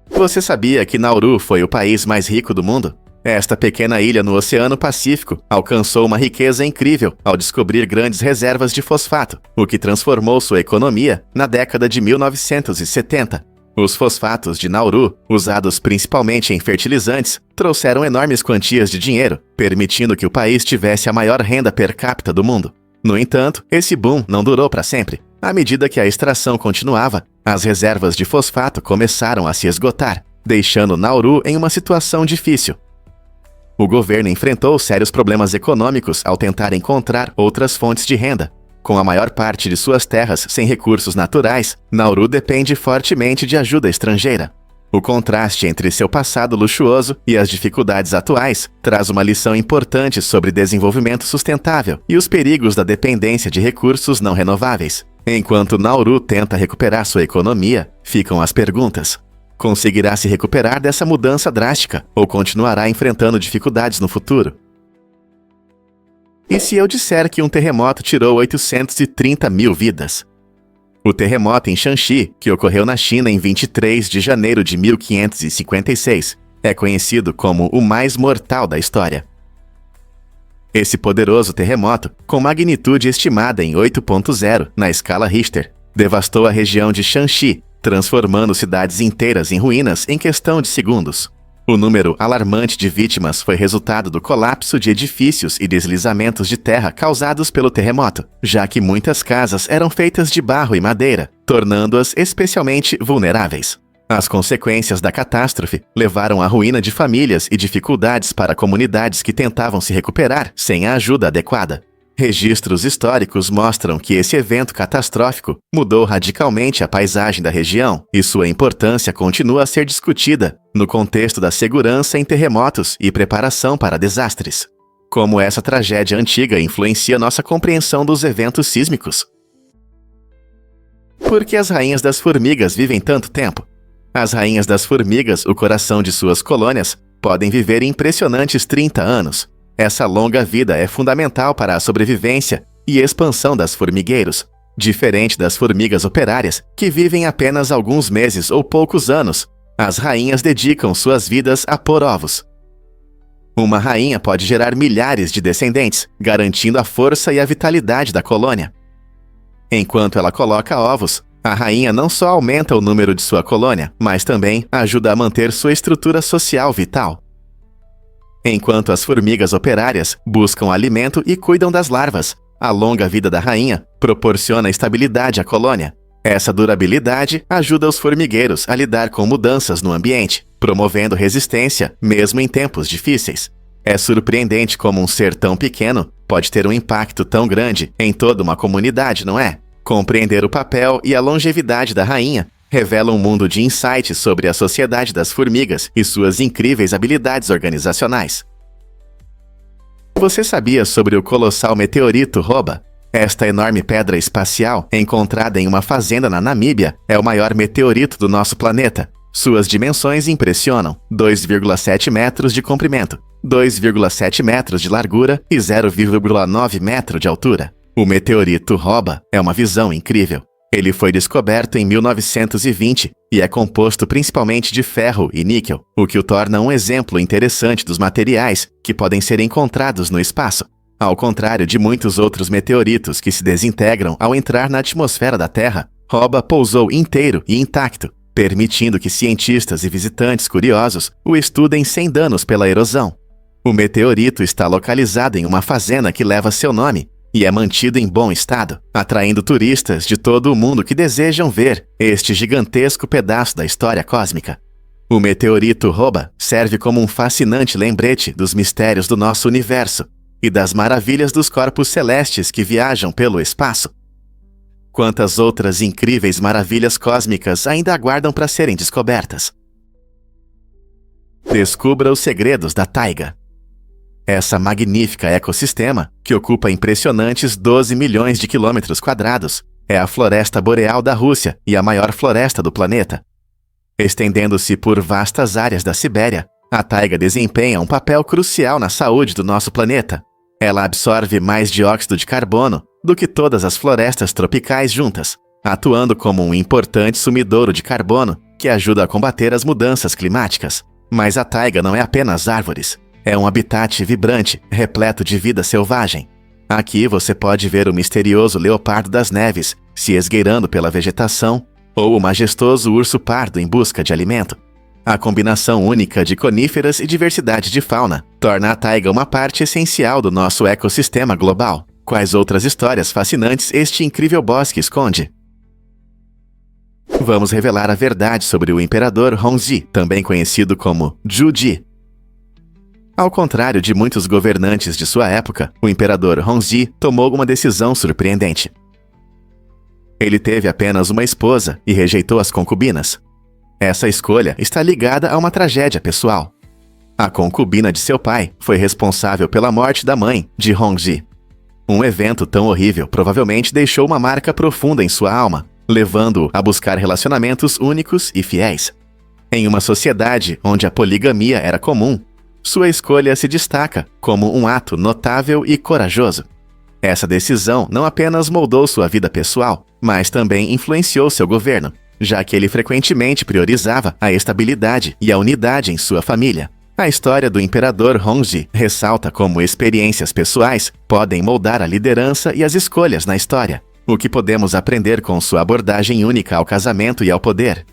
Você sabia que Nauru foi o país mais rico do mundo? Esta pequena ilha no Oceano Pacífico alcançou uma riqueza incrível ao descobrir grandes reservas de fosfato, o que transformou sua economia na década de 1970. Os fosfatos de Nauru, usados principalmente em fertilizantes, trouxeram enormes quantias de dinheiro, permitindo que o país tivesse a maior renda per capita do mundo. No entanto, esse boom não durou para sempre. À medida que a extração continuava, as reservas de fosfato começaram a se esgotar, deixando Nauru em uma situação difícil. O governo enfrentou sérios problemas econômicos ao tentar encontrar outras fontes de renda. Com a maior parte de suas terras sem recursos naturais, Nauru depende fortemente de ajuda estrangeira. O contraste entre seu passado luxuoso e as dificuldades atuais traz uma lição importante sobre desenvolvimento sustentável e os perigos da dependência de recursos não renováveis. Enquanto Nauru tenta recuperar sua economia, ficam as perguntas. Conseguirá se recuperar dessa mudança drástica ou continuará enfrentando dificuldades no futuro? E se eu disser que um terremoto tirou 830.000 vidas? O terremoto em Shanxi, que ocorreu na China em 23 de janeiro de 1556, é conhecido como o mais mortal da história. Esse poderoso terremoto, com magnitude estimada em 8.0 na escala Richter, devastou a região de Shanxi, transformando cidades inteiras em ruínas em questão de segundos. O número alarmante de vítimas foi resultado do colapso de edifícios e deslizamentos de terra causados pelo terremoto, já que muitas casas eram feitas de barro e madeira, tornando-as especialmente vulneráveis. As consequências da catástrofe levaram à ruína de famílias e dificuldades para comunidades que tentavam se recuperar sem a ajuda adequada. Registros históricos mostram que esse evento catastrófico mudou radicalmente a paisagem da região e sua importância continua a ser discutida no contexto da segurança em terremotos e preparação para desastres. Como essa tragédia antiga influencia nossa compreensão dos eventos sísmicos? Por que as rainhas das formigas vivem tanto tempo? As rainhas das formigas, o coração de suas colônias, podem viver impressionantes 30 anos. Essa longa vida é fundamental para a sobrevivência e expansão das formigueiros, diferente das formigas operárias, que vivem apenas alguns meses ou poucos anos. As rainhas dedicam suas vidas a pôr ovos. Uma rainha pode gerar milhares de descendentes, garantindo a força e a vitalidade da colônia. Enquanto ela coloca ovos, a rainha não só aumenta o número de sua colônia, mas também ajuda a manter sua estrutura social vital. Enquanto as formigas operárias buscam alimento e cuidam das larvas, a longa vida da rainha proporciona estabilidade à colônia. Essa durabilidade ajuda os formigueiros a lidar com mudanças no ambiente, promovendo resistência mesmo em tempos difíceis. É surpreendente como um ser tão pequeno pode ter um impacto tão grande em toda uma comunidade, não é? Compreender o papel e a longevidade da rainha revela um mundo de insights sobre a sociedade das formigas e suas incríveis habilidades organizacionais. Você sabia sobre o colossal meteorito Roba? Esta enorme pedra espacial, encontrada em uma fazenda na Namíbia, é o maior meteorito do nosso planeta. Suas dimensões impressionam: 2,7 metros de comprimento, 2,7 metros de largura e 0,9 metro de altura. O meteorito Roba é uma visão incrível. Ele foi descoberto em 1920 e é composto principalmente de ferro e níquel, o que o torna um exemplo interessante dos materiais que podem ser encontrados no espaço. Ao contrário de muitos outros meteoritos que se desintegram ao entrar na atmosfera da Terra, Roba pousou inteiro e intacto, permitindo que cientistas e visitantes curiosos o estudem sem danos pela erosão. O meteorito está localizado em uma fazenda que leva seu nome e é mantido em bom estado, atraindo turistas de todo o mundo que desejam ver este gigantesco pedaço da história cósmica. O meteorito Roba serve como um fascinante lembrete dos mistérios do nosso universo e das maravilhas dos corpos celestes que viajam pelo espaço. Quantas outras incríveis maravilhas cósmicas ainda aguardam para serem descobertas? Descubra os segredos da taiga. Essa magnífica ecossistema, que ocupa impressionantes 12 milhões de quilômetros quadrados, é a floresta boreal da Rússia e a maior floresta do planeta. Estendendo-se por vastas áreas da Sibéria, a taiga desempenha um papel crucial na saúde do nosso planeta. Ela absorve mais dióxido de carbono do que todas as florestas tropicais juntas, atuando como um importante sumidouro de carbono que ajuda a combater as mudanças climáticas. Mas a taiga não é apenas árvores. É um habitat vibrante, repleto de vida selvagem. Aqui você pode ver o misterioso leopardo das neves se esgueirando pela vegetação ou o majestoso urso pardo em busca de alimento. A combinação única de coníferas e diversidade de fauna torna a taiga uma parte essencial do nosso ecossistema global. Quais outras histórias fascinantes este incrível bosque esconde? Vamos revelar a verdade sobre o imperador Hongzhi, também conhecido como Zhu Ji. Ao contrário de muitos governantes de sua época, o imperador Hongzhi tomou uma decisão surpreendente. Ele teve apenas uma esposa e rejeitou as concubinas. Essa escolha está ligada a uma tragédia pessoal. A concubina de seu pai foi responsável pela morte da mãe de Hongzhi. Um evento tão horrível provavelmente deixou uma marca profunda em sua alma, levando-o a buscar relacionamentos únicos e fiéis. Em uma sociedade onde a poligamia era comum, sua escolha se destaca como um ato notável e corajoso. Essa decisão não apenas moldou sua vida pessoal, mas também influenciou seu governo, já que ele frequentemente priorizava a estabilidade e a unidade em sua família. A história do imperador Hongzhi ressalta como experiências pessoais podem moldar a liderança e as escolhas na história, o que podemos aprender com sua abordagem única ao casamento e ao poder.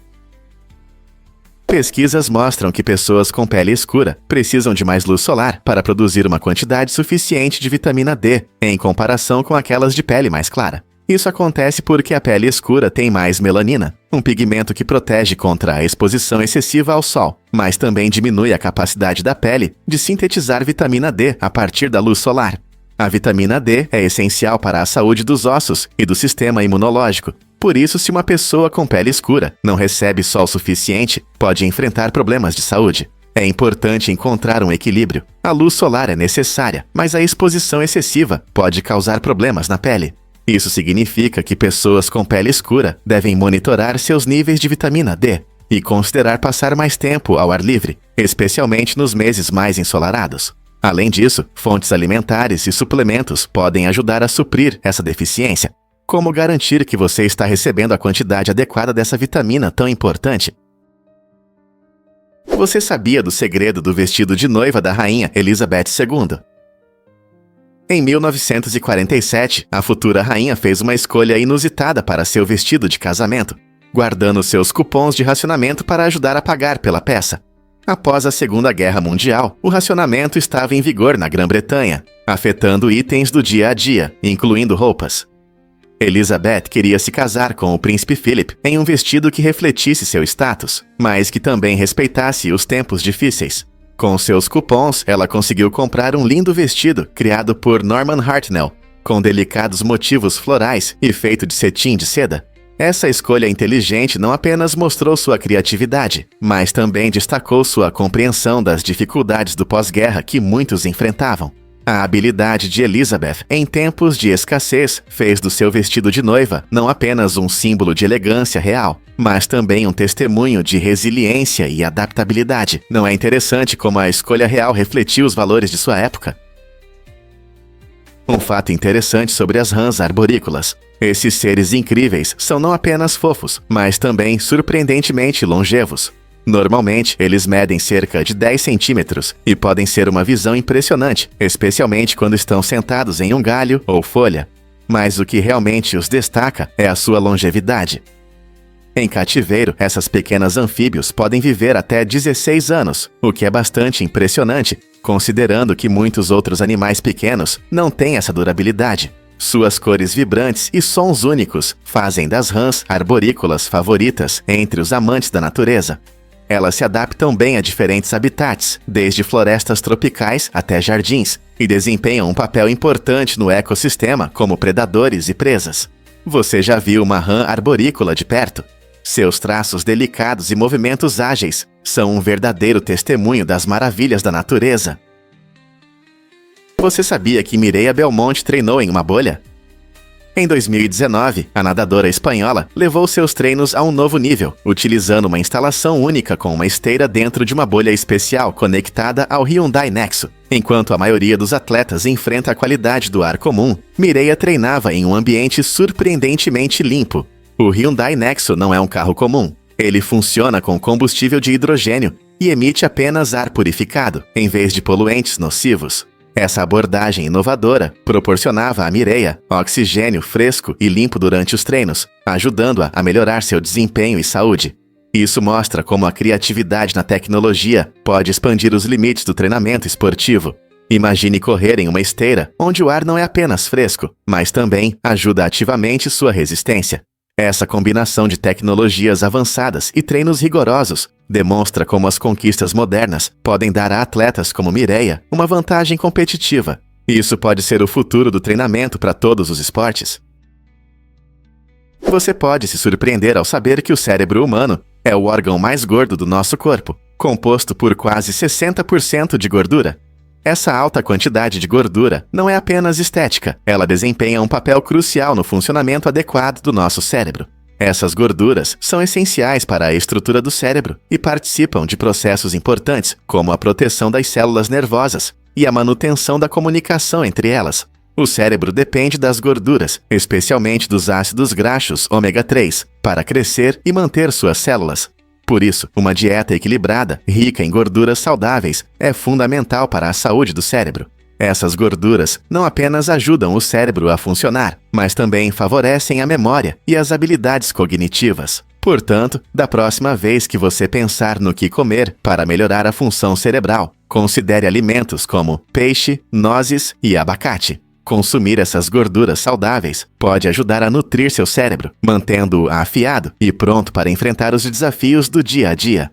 Pesquisas mostram que pessoas com pele escura precisam de mais luz solar para produzir uma quantidade suficiente de vitamina D, em comparação com aquelas de pele mais clara. Isso acontece porque a pele escura tem mais melanina, um pigmento que protege contra a exposição excessiva ao sol, mas também diminui a capacidade da pele de sintetizar vitamina D a partir da luz solar. A vitamina D é essencial para a saúde dos ossos e do sistema imunológico. Por isso, se uma pessoa com pele escura não recebe sol suficiente, pode enfrentar problemas de saúde. É importante encontrar um equilíbrio. A luz solar é necessária, mas a exposição excessiva pode causar problemas na pele. Isso significa que pessoas com pele escura devem monitorar seus níveis de vitamina D e considerar passar mais tempo ao ar livre, especialmente nos meses mais ensolarados. Além disso, fontes alimentares e suplementos podem ajudar a suprir essa deficiência. Como garantir que você está recebendo a quantidade adequada dessa vitamina tão importante? Você sabia do segredo do vestido de noiva da rainha Elizabeth II? Em 1947, a futura rainha fez uma escolha inusitada para seu vestido de casamento, guardando seus cupons de racionamento para ajudar a pagar pela peça. Após a Segunda Guerra Mundial, o racionamento estava em vigor na Grã-Bretanha, afetando itens do dia a dia, incluindo roupas. Elizabeth queria se casar com o príncipe Philip em um vestido que refletisse seu status, mas que também respeitasse os tempos difíceis. Com seus cupons, ela conseguiu comprar um lindo vestido criado por Norman Hartnell, com delicados motivos florais e feito de cetim de seda. Essa escolha inteligente não apenas mostrou sua criatividade, mas também destacou sua compreensão das dificuldades do pós-guerra que muitos enfrentavam. A habilidade de Elizabeth em tempos de escassez fez do seu vestido de noiva não apenas um símbolo de elegância real, mas também um testemunho de resiliência e adaptabilidade. Não é interessante como a escolha real refletiu os valores de sua época? Um fato interessante sobre as rãs arborícolas. Esses seres incríveis são não apenas fofos, mas também surpreendentemente longevos. Normalmente, eles medem cerca de 10 centímetros e podem ser uma visão impressionante, especialmente quando estão sentados em um galho ou folha. Mas o que realmente os destaca é a sua longevidade. Em cativeiro, essas pequenas anfíbios podem viver até 16 anos, o que é bastante impressionante, considerando que muitos outros animais pequenos não têm essa durabilidade. Suas cores vibrantes e sons únicos fazem das rãs arborícolas favoritas entre os amantes da natureza. Elas se adaptam bem a diferentes habitats, desde florestas tropicais até jardins, e desempenham um papel importante no ecossistema como predadores e presas. Você já viu uma rã arborícola de perto? Seus traços delicados e movimentos ágeis são um verdadeiro testemunho das maravilhas da natureza. Você sabia que Mireia Belmonte treinou em uma bolha? Em 2019, a nadadora espanhola levou seus treinos a um novo nível, utilizando uma instalação única com uma esteira dentro de uma bolha especial conectada ao Hyundai Nexo. Enquanto a maioria dos atletas enfrenta a qualidade do ar comum, Mireia treinava em um ambiente surpreendentemente limpo. O Hyundai Nexo não é um carro comum. Ele funciona com combustível de hidrogênio e emite apenas ar purificado, em vez de poluentes nocivos. Essa abordagem inovadora proporcionava a Mireia oxigênio fresco e limpo durante os treinos, ajudando-a a melhorar seu desempenho e saúde. Isso mostra como a criatividade na tecnologia pode expandir os limites do treinamento esportivo. Imagine correr em uma esteira onde o ar não é apenas fresco, mas também ajuda ativamente sua resistência. Essa combinação de tecnologias avançadas e treinos rigorosos demonstra como as conquistas modernas podem dar a atletas como Mireia uma vantagem competitiva. Isso pode ser o futuro do treinamento para todos os esportes. Você pode se surpreender ao saber que o cérebro humano é o órgão mais gordo do nosso corpo, composto por quase 60% de gordura. Essa alta quantidade de gordura não é apenas estética, ela desempenha um papel crucial no funcionamento adequado do nosso cérebro. Essas gorduras são essenciais para a estrutura do cérebro e participam de processos importantes, como a proteção das células nervosas e a manutenção da comunicação entre elas. O cérebro depende das gorduras, especialmente dos ácidos graxos ômega 3, para crescer e manter suas células. Por isso, uma dieta equilibrada, rica em gorduras saudáveis, é fundamental para a saúde do cérebro. Essas gorduras não apenas ajudam o cérebro a funcionar, mas também favorecem a memória e as habilidades cognitivas. Portanto, da próxima vez que você pensar no que comer para melhorar a função cerebral, considere alimentos como peixe, nozes e abacate. Consumir essas gorduras saudáveis pode ajudar a nutrir seu cérebro, mantendo-o afiado e pronto para enfrentar os desafios do dia a dia.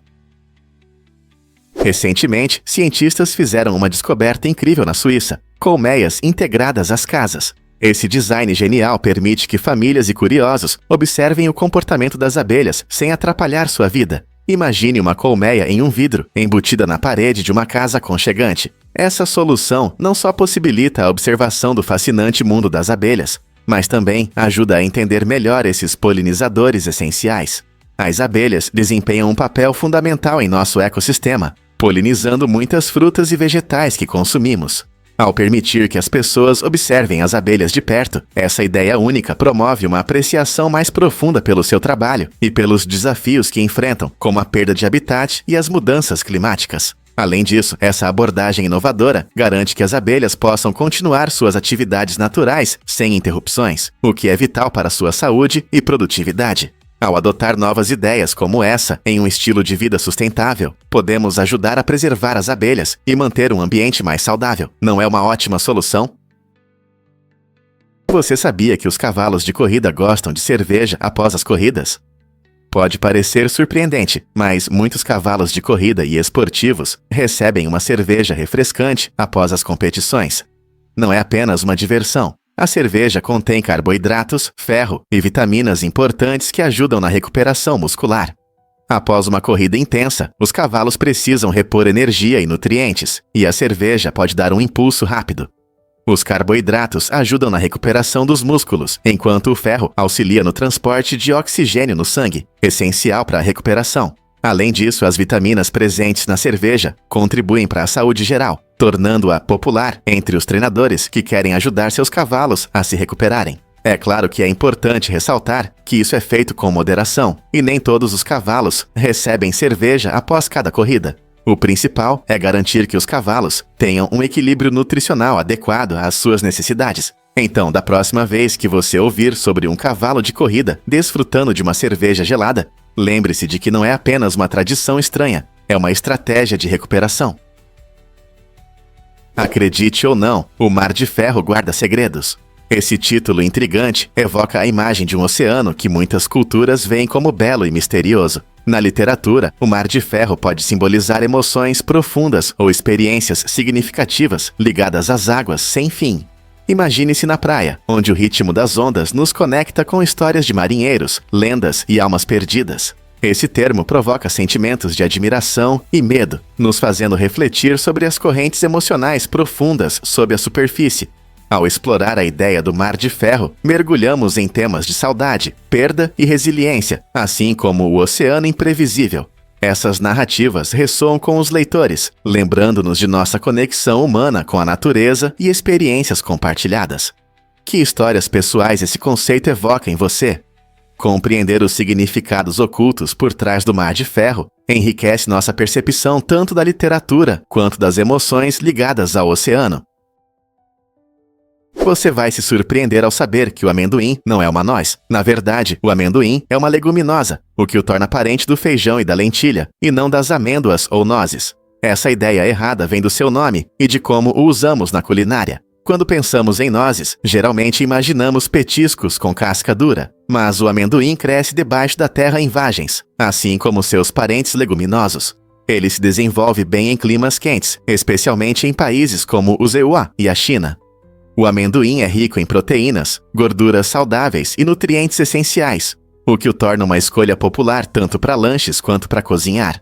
Recentemente, cientistas fizeram uma descoberta incrível na Suíça: colmeias integradas às casas. Esse design genial permite que famílias e curiosos observem o comportamento das abelhas sem atrapalhar sua vida. Imagine uma colmeia em um vidro, embutida na parede de uma casa aconchegante. Essa solução não só possibilita a observação do fascinante mundo das abelhas, mas também ajuda a entender melhor esses polinizadores essenciais. As abelhas desempenham um papel fundamental em nosso ecossistema, polinizando muitas frutas e vegetais que consumimos. Ao permitir que as pessoas observem as abelhas de perto, essa ideia única promove uma apreciação mais profunda pelo seu trabalho e pelos desafios que enfrentam, como a perda de habitat e as mudanças climáticas. Além disso, essa abordagem inovadora garante que as abelhas possam continuar suas atividades naturais sem interrupções, o que é vital para sua saúde e produtividade. Ao adotar novas ideias como essa em um estilo de vida sustentável, podemos ajudar a preservar as abelhas e manter um ambiente mais saudável. Não é uma ótima solução? Você sabia que os cavalos de corrida gostam de cerveja após as corridas? Pode parecer surpreendente, mas muitos cavalos de corrida e esportivos recebem uma cerveja refrescante após as competições. Não é apenas uma diversão. A cerveja contém carboidratos, ferro e vitaminas importantes que ajudam na recuperação muscular. Após uma corrida intensa, os cavalos precisam repor energia e nutrientes, e a cerveja pode dar um impulso rápido. Os carboidratos ajudam na recuperação dos músculos, enquanto o ferro auxilia no transporte de oxigênio no sangue, essencial para a recuperação. Além disso, as vitaminas presentes na cerveja contribuem para a saúde geral, tornando-a popular entre os treinadores que querem ajudar seus cavalos a se recuperarem. É claro que é importante ressaltar que isso é feito com moderação, e nem todos os cavalos recebem cerveja após cada corrida. O principal é garantir que os cavalos tenham um equilíbrio nutricional adequado às suas necessidades. Então, da próxima vez que você ouvir sobre um cavalo de corrida desfrutando de uma cerveja gelada, lembre-se de que não é apenas uma tradição estranha, é uma estratégia de recuperação. Acredite ou não, o Mar de Ferro guarda segredos. Esse título intrigante evoca a imagem de um oceano que muitas culturas veem como belo e misterioso. Na literatura, o Mar de Ferro pode simbolizar emoções profundas ou experiências significativas ligadas às águas sem fim. Imagine-se na praia, onde o ritmo das ondas nos conecta com histórias de marinheiros, lendas e almas perdidas. Esse termo provoca sentimentos de admiração e medo, nos fazendo refletir sobre as correntes emocionais profundas sob a superfície. Ao explorar a ideia do Mar de Ferro, mergulhamos em temas de saudade, perda e resiliência, assim como o oceano imprevisível. Essas narrativas ressoam com os leitores, lembrando-nos de nossa conexão humana com a natureza e experiências compartilhadas. Que histórias pessoais esse conceito evoca em você? Compreender os significados ocultos por trás do Mar de Ferro enriquece nossa percepção tanto da literatura quanto das emoções ligadas ao oceano. Você vai se surpreender ao saber que o amendoim não é uma noz. Na verdade, o amendoim é uma leguminosa, o que o torna parente do feijão e da lentilha, e não das amêndoas ou nozes. Essa ideia errada vem do seu nome e de como o usamos na culinária. Quando pensamos em nozes, geralmente imaginamos petiscos com casca dura, mas o amendoim cresce debaixo da terra em vagens, assim como seus parentes leguminosos. Ele se desenvolve bem em climas quentes, especialmente em países como o EUA e a China. O amendoim é rico em proteínas, gorduras saudáveis e nutrientes essenciais, o que o torna uma escolha popular tanto para lanches quanto para cozinhar.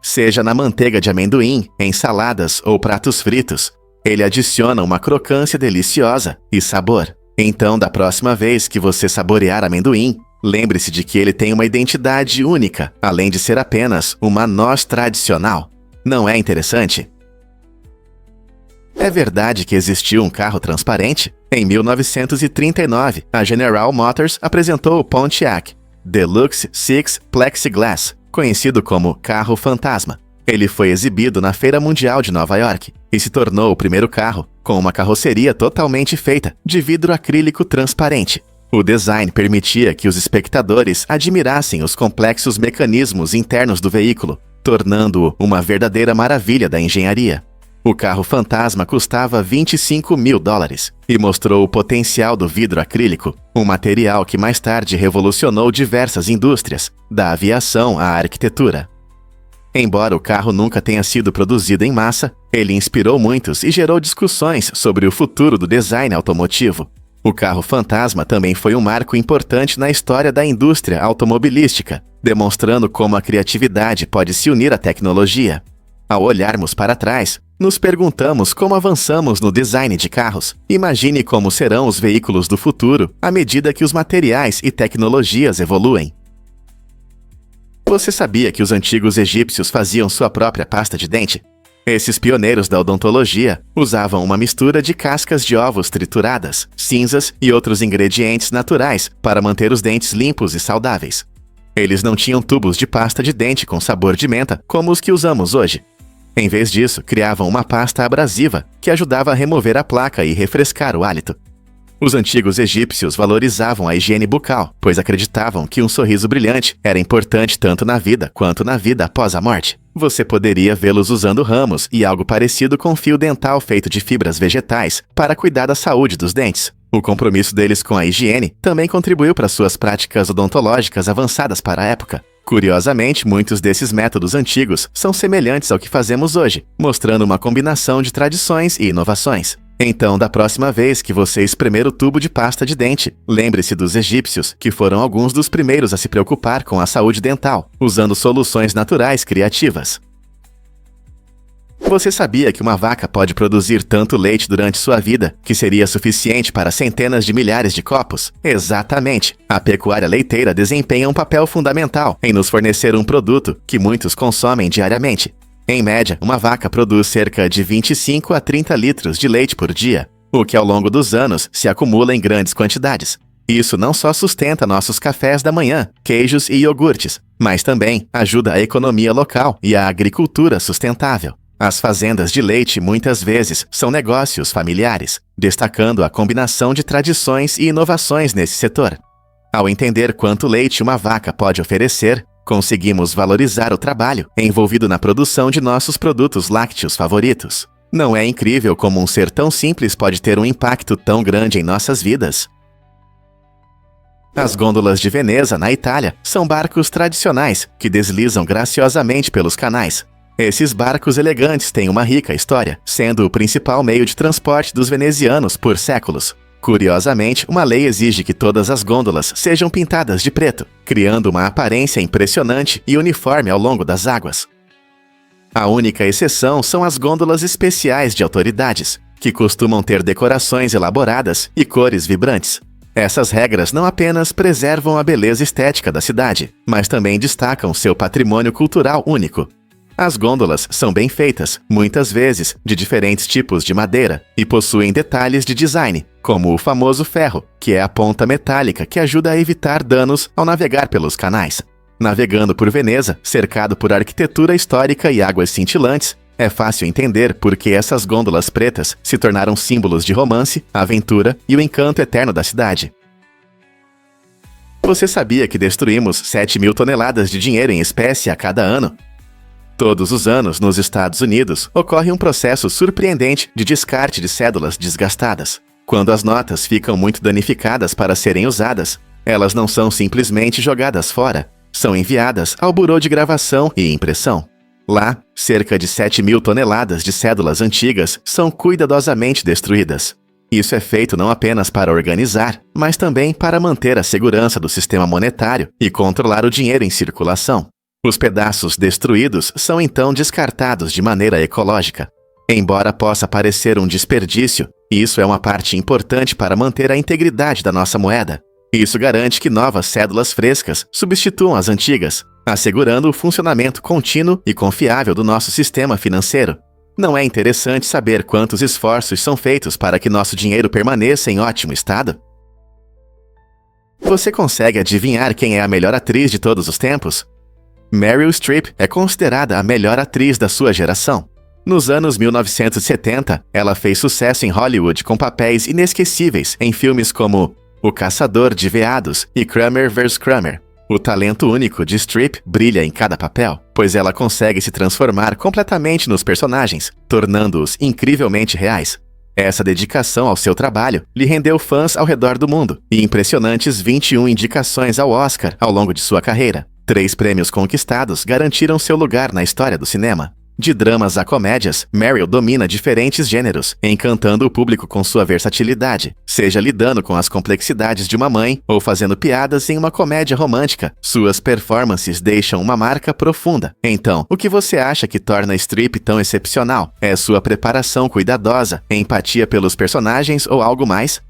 Seja na manteiga de amendoim, em saladas ou pratos fritos, ele adiciona uma crocância deliciosa e sabor. Então, da próxima vez que você saborear amendoim, lembre-se de que ele tem uma identidade única, além de ser apenas uma noz tradicional. Não é interessante? É verdade que existiu um carro transparente? Em 1939, a General Motors apresentou o Pontiac Deluxe Six Plexiglass, conhecido como Carro Fantasma. Ele foi exibido na Feira Mundial de Nova York e se tornou o primeiro carro com uma carroceria totalmente feita de vidro acrílico transparente. O design permitia que os espectadores admirassem os complexos mecanismos internos do veículo, tornando-o uma verdadeira maravilha da engenharia. O carro fantasma custava $25 mil e mostrou o potencial do vidro acrílico, um material que mais tarde revolucionou diversas indústrias, da aviação à arquitetura. Embora o carro nunca tenha sido produzido em massa, ele inspirou muitos e gerou discussões sobre o futuro do design automotivo. O carro fantasma também foi um marco importante na história da indústria automobilística, demonstrando como a criatividade pode se unir à tecnologia. Ao olharmos para trás, Nos perguntamos como avançamos no design de carros. Imagine como serão os veículos do futuro à medida que os materiais e tecnologias evoluem. Você sabia que os antigos egípcios faziam sua própria pasta de dente? Esses pioneiros da odontologia usavam uma mistura de cascas de ovos trituradas, cinzas e outros ingredientes naturais para manter os dentes limpos e saudáveis. Eles não tinham tubos de pasta de dente com sabor de menta como os que usamos hoje. Em vez disso, criavam uma pasta abrasiva que ajudava a remover a placa e refrescar o hálito. Os antigos egípcios valorizavam a higiene bucal, pois acreditavam que um sorriso brilhante era importante tanto na vida quanto na vida após a morte. Você poderia vê-los usando ramos e algo parecido com fio dental feito de fibras vegetais para cuidar da saúde dos dentes. O compromisso deles com a higiene também contribuiu para suas práticas odontológicas avançadas para a época. Curiosamente, muitos desses métodos antigos são semelhantes ao que fazemos hoje, mostrando uma combinação de tradições e inovações. Então, da próxima vez que você espremer o tubo de pasta de dente, lembre-se dos egípcios, que foram alguns dos primeiros a se preocupar com a saúde dental, usando soluções naturais criativas. Você sabia que uma vaca pode produzir tanto leite durante sua vida que seria suficiente para centenas de milhares de copos? Exatamente! A pecuária leiteira desempenha um papel fundamental em nos fornecer um produto que muitos consomem diariamente. Em média, uma vaca produz cerca de 25 a 30 litros de leite por dia, o que ao longo dos anos se acumula em grandes quantidades. Isso não só sustenta nossos cafés da manhã, queijos e iogurtes, mas também ajuda a economia local e a agricultura sustentável. As fazendas de leite muitas vezes são negócios familiares, destacando a combinação de tradições e inovações nesse setor. Ao entender quanto leite uma vaca pode oferecer, conseguimos valorizar o trabalho envolvido na produção de nossos produtos lácteos favoritos. Não é incrível como um ser tão simples pode ter um impacto tão grande em nossas vidas? As gôndolas de Veneza, na Itália, são barcos tradicionais que deslizam graciosamente pelos canais. Esses barcos elegantes têm uma rica história, sendo o principal meio de transporte dos venezianos por séculos. Curiosamente, uma lei exige que todas as gôndolas sejam pintadas de preto, criando uma aparência impressionante e uniforme ao longo das águas. A única exceção são as gôndolas especiais de autoridades, que costumam ter decorações elaboradas e cores vibrantes. Essas regras não apenas preservam a beleza estética da cidade, mas também destacam seu patrimônio cultural único. As gôndolas são bem feitas, muitas vezes de diferentes tipos de madeira, e possuem detalhes de design, como o famoso ferro, que é a ponta metálica que ajuda a evitar danos ao navegar pelos canais. Navegando por Veneza, cercado por arquitetura histórica e águas cintilantes, é fácil entender por que essas gôndolas pretas se tornaram símbolos de romance, aventura e o encanto eterno da cidade. Você sabia que destruímos 7.000 toneladas de dinheiro em espécie a cada ano? Todos os anos, nos Estados Unidos, ocorre um processo surpreendente de descarte de cédulas desgastadas. Quando as notas ficam muito danificadas para serem usadas, elas não são simplesmente jogadas fora, são enviadas ao Burô de Gravação e Impressão. Lá, cerca de 7.000 toneladas de cédulas antigas são cuidadosamente destruídas. Isso é feito não apenas para organizar, mas também para manter a segurança do sistema monetário e controlar o dinheiro em circulação. Os pedaços destruídos são então descartados de maneira ecológica. Embora possa parecer um desperdício, isso é uma parte importante para manter a integridade da nossa moeda. Isso garante que novas cédulas frescas substituam as antigas, assegurando o funcionamento contínuo e confiável do nosso sistema financeiro. Não é interessante saber quantos esforços são feitos para que nosso dinheiro permaneça em ótimo estado? Você consegue adivinhar quem é a melhor atriz de todos os tempos? Meryl Streep é considerada a melhor atriz da sua geração. Nos anos 1970, ela fez sucesso em Hollywood com papéis inesquecíveis em filmes como O Caçador de Veados e Kramer vs. Kramer. O talento único de Streep brilha em cada papel, pois ela consegue se transformar completamente nos personagens, tornando-os incrivelmente reais. Essa dedicação ao seu trabalho lhe rendeu fãs ao redor do mundo e impressionantes 21 indicações ao Oscar ao longo de sua carreira. 3 prêmios conquistados garantiram seu lugar na história do cinema. De dramas a comédias, Meryl domina diferentes gêneros, encantando o público com sua versatilidade. Seja lidando com as complexidades de uma mãe ou fazendo piadas em uma comédia romântica, suas performances deixam uma marca profunda. Então, o que você acha que torna Streep tão excepcional? É sua preparação cuidadosa, empatia pelos personagens ou algo mais?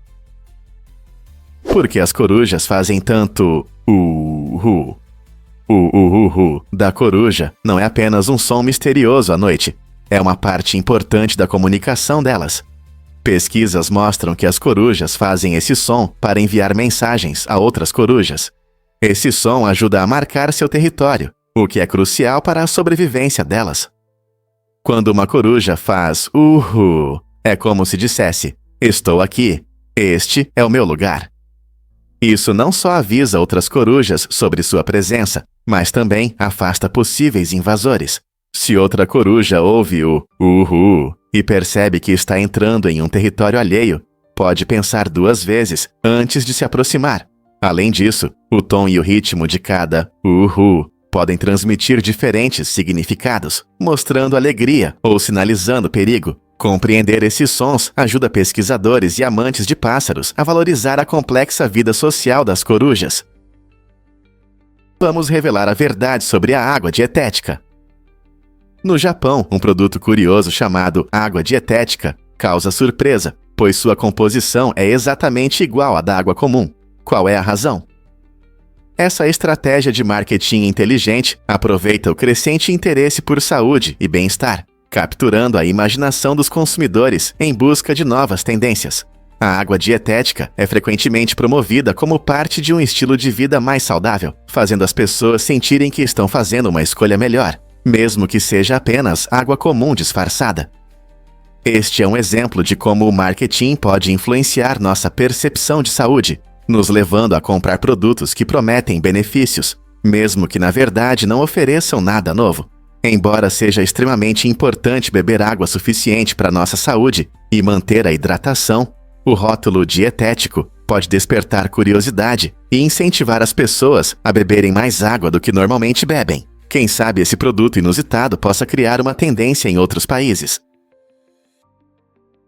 Por que as corujas fazem tanto uhu? O uhu da coruja não é apenas um som misterioso à noite, é uma parte importante da comunicação delas. Pesquisas mostram que as corujas fazem esse som para enviar mensagens a outras corujas. Esse som ajuda a marcar seu território, o que é crucial para a sobrevivência delas. Quando uma coruja faz uhu, é como se dissesse: estou aqui, este é o meu lugar. Isso não só avisa outras corujas sobre sua presença, mas também afasta possíveis invasores. Se outra coruja ouve o uhu e percebe que está entrando em um território alheio, pode pensar 2 vezes antes de se aproximar. Além disso, o tom e o ritmo de cada uhu podem transmitir diferentes significados, mostrando alegria ou sinalizando perigo. Compreender esses sons ajuda pesquisadores e amantes de pássaros a valorizar a complexa vida social das corujas. Vamos revelar a verdade sobre a água dietética. No Japão, um produto curioso chamado água dietética causa surpresa, pois sua composição é exatamente igual à da água comum. Qual é a razão? Essa estratégia de marketing inteligente aproveita o crescente interesse por saúde e bem-estar, capturando a imaginação dos consumidores em busca de novas tendências. A água dietética é frequentemente promovida como parte de um estilo de vida mais saudável, fazendo as pessoas sentirem que estão fazendo uma escolha melhor, mesmo que seja apenas água comum disfarçada. Este é um exemplo de como o marketing pode influenciar nossa percepção de saúde, nos levando a comprar produtos que prometem benefícios, mesmo que na verdade não ofereçam nada novo. Embora seja extremamente importante beber água suficiente para nossa saúde e manter a hidratação, o rótulo dietético pode despertar curiosidade e incentivar as pessoas a beberem mais água do que normalmente bebem. Quem sabe esse produto inusitado possa criar uma tendência em outros países.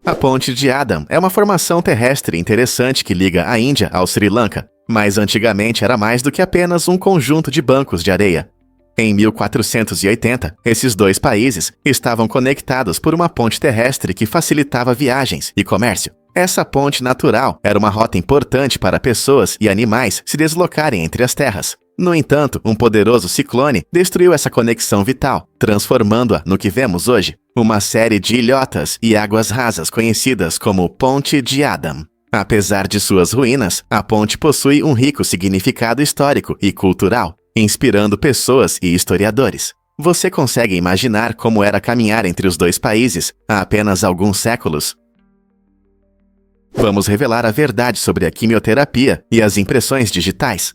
A Ponte de Adam é uma formação terrestre interessante que liga a Índia ao Sri Lanka, mas antigamente era mais do que apenas um conjunto de bancos de areia. Em 1480, esses 2 países estavam conectados por uma ponte terrestre que facilitava viagens e comércio. Essa ponte natural era uma rota importante para pessoas e animais se deslocarem entre as terras. No entanto, um poderoso ciclone destruiu essa conexão vital, transformando-a no que vemos hoje, uma série de ilhotas e águas rasas conhecidas como Ponte de Adam. Apesar de suas ruínas, a ponte possui um rico significado histórico e cultural, inspirando pessoas e historiadores. Você consegue imaginar como era caminhar entre os 2 países há apenas alguns séculos? Vamos revelar a verdade sobre a quimioterapia e as impressões digitais.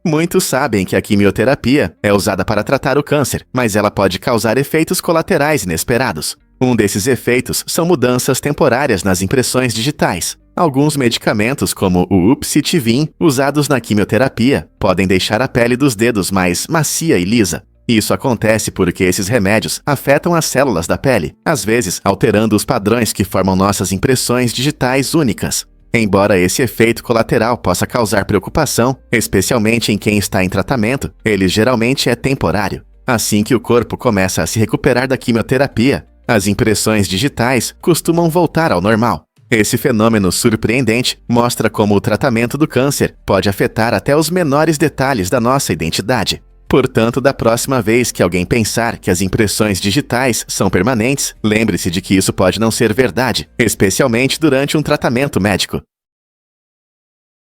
Muitos sabem que a quimioterapia é usada para tratar o câncer, mas ela pode causar efeitos colaterais inesperados. Um desses efeitos são mudanças temporárias nas impressões digitais. Alguns medicamentos, como o Upsitivin, usados na quimioterapia, podem deixar a pele dos dedos mais macia e lisa. Isso acontece porque esses remédios afetam as células da pele, às vezes alterando os padrões que formam nossas impressões digitais únicas. Embora esse efeito colateral possa causar preocupação, especialmente em quem está em tratamento, ele geralmente é temporário. Assim que o corpo começa a se recuperar da quimioterapia, as impressões digitais costumam voltar ao normal. Esse fenômeno surpreendente mostra como o tratamento do câncer pode afetar até os menores detalhes da nossa identidade. Portanto, da próxima vez que alguém pensar que as impressões digitais são permanentes, lembre-se de que isso pode não ser verdade, especialmente durante um tratamento médico.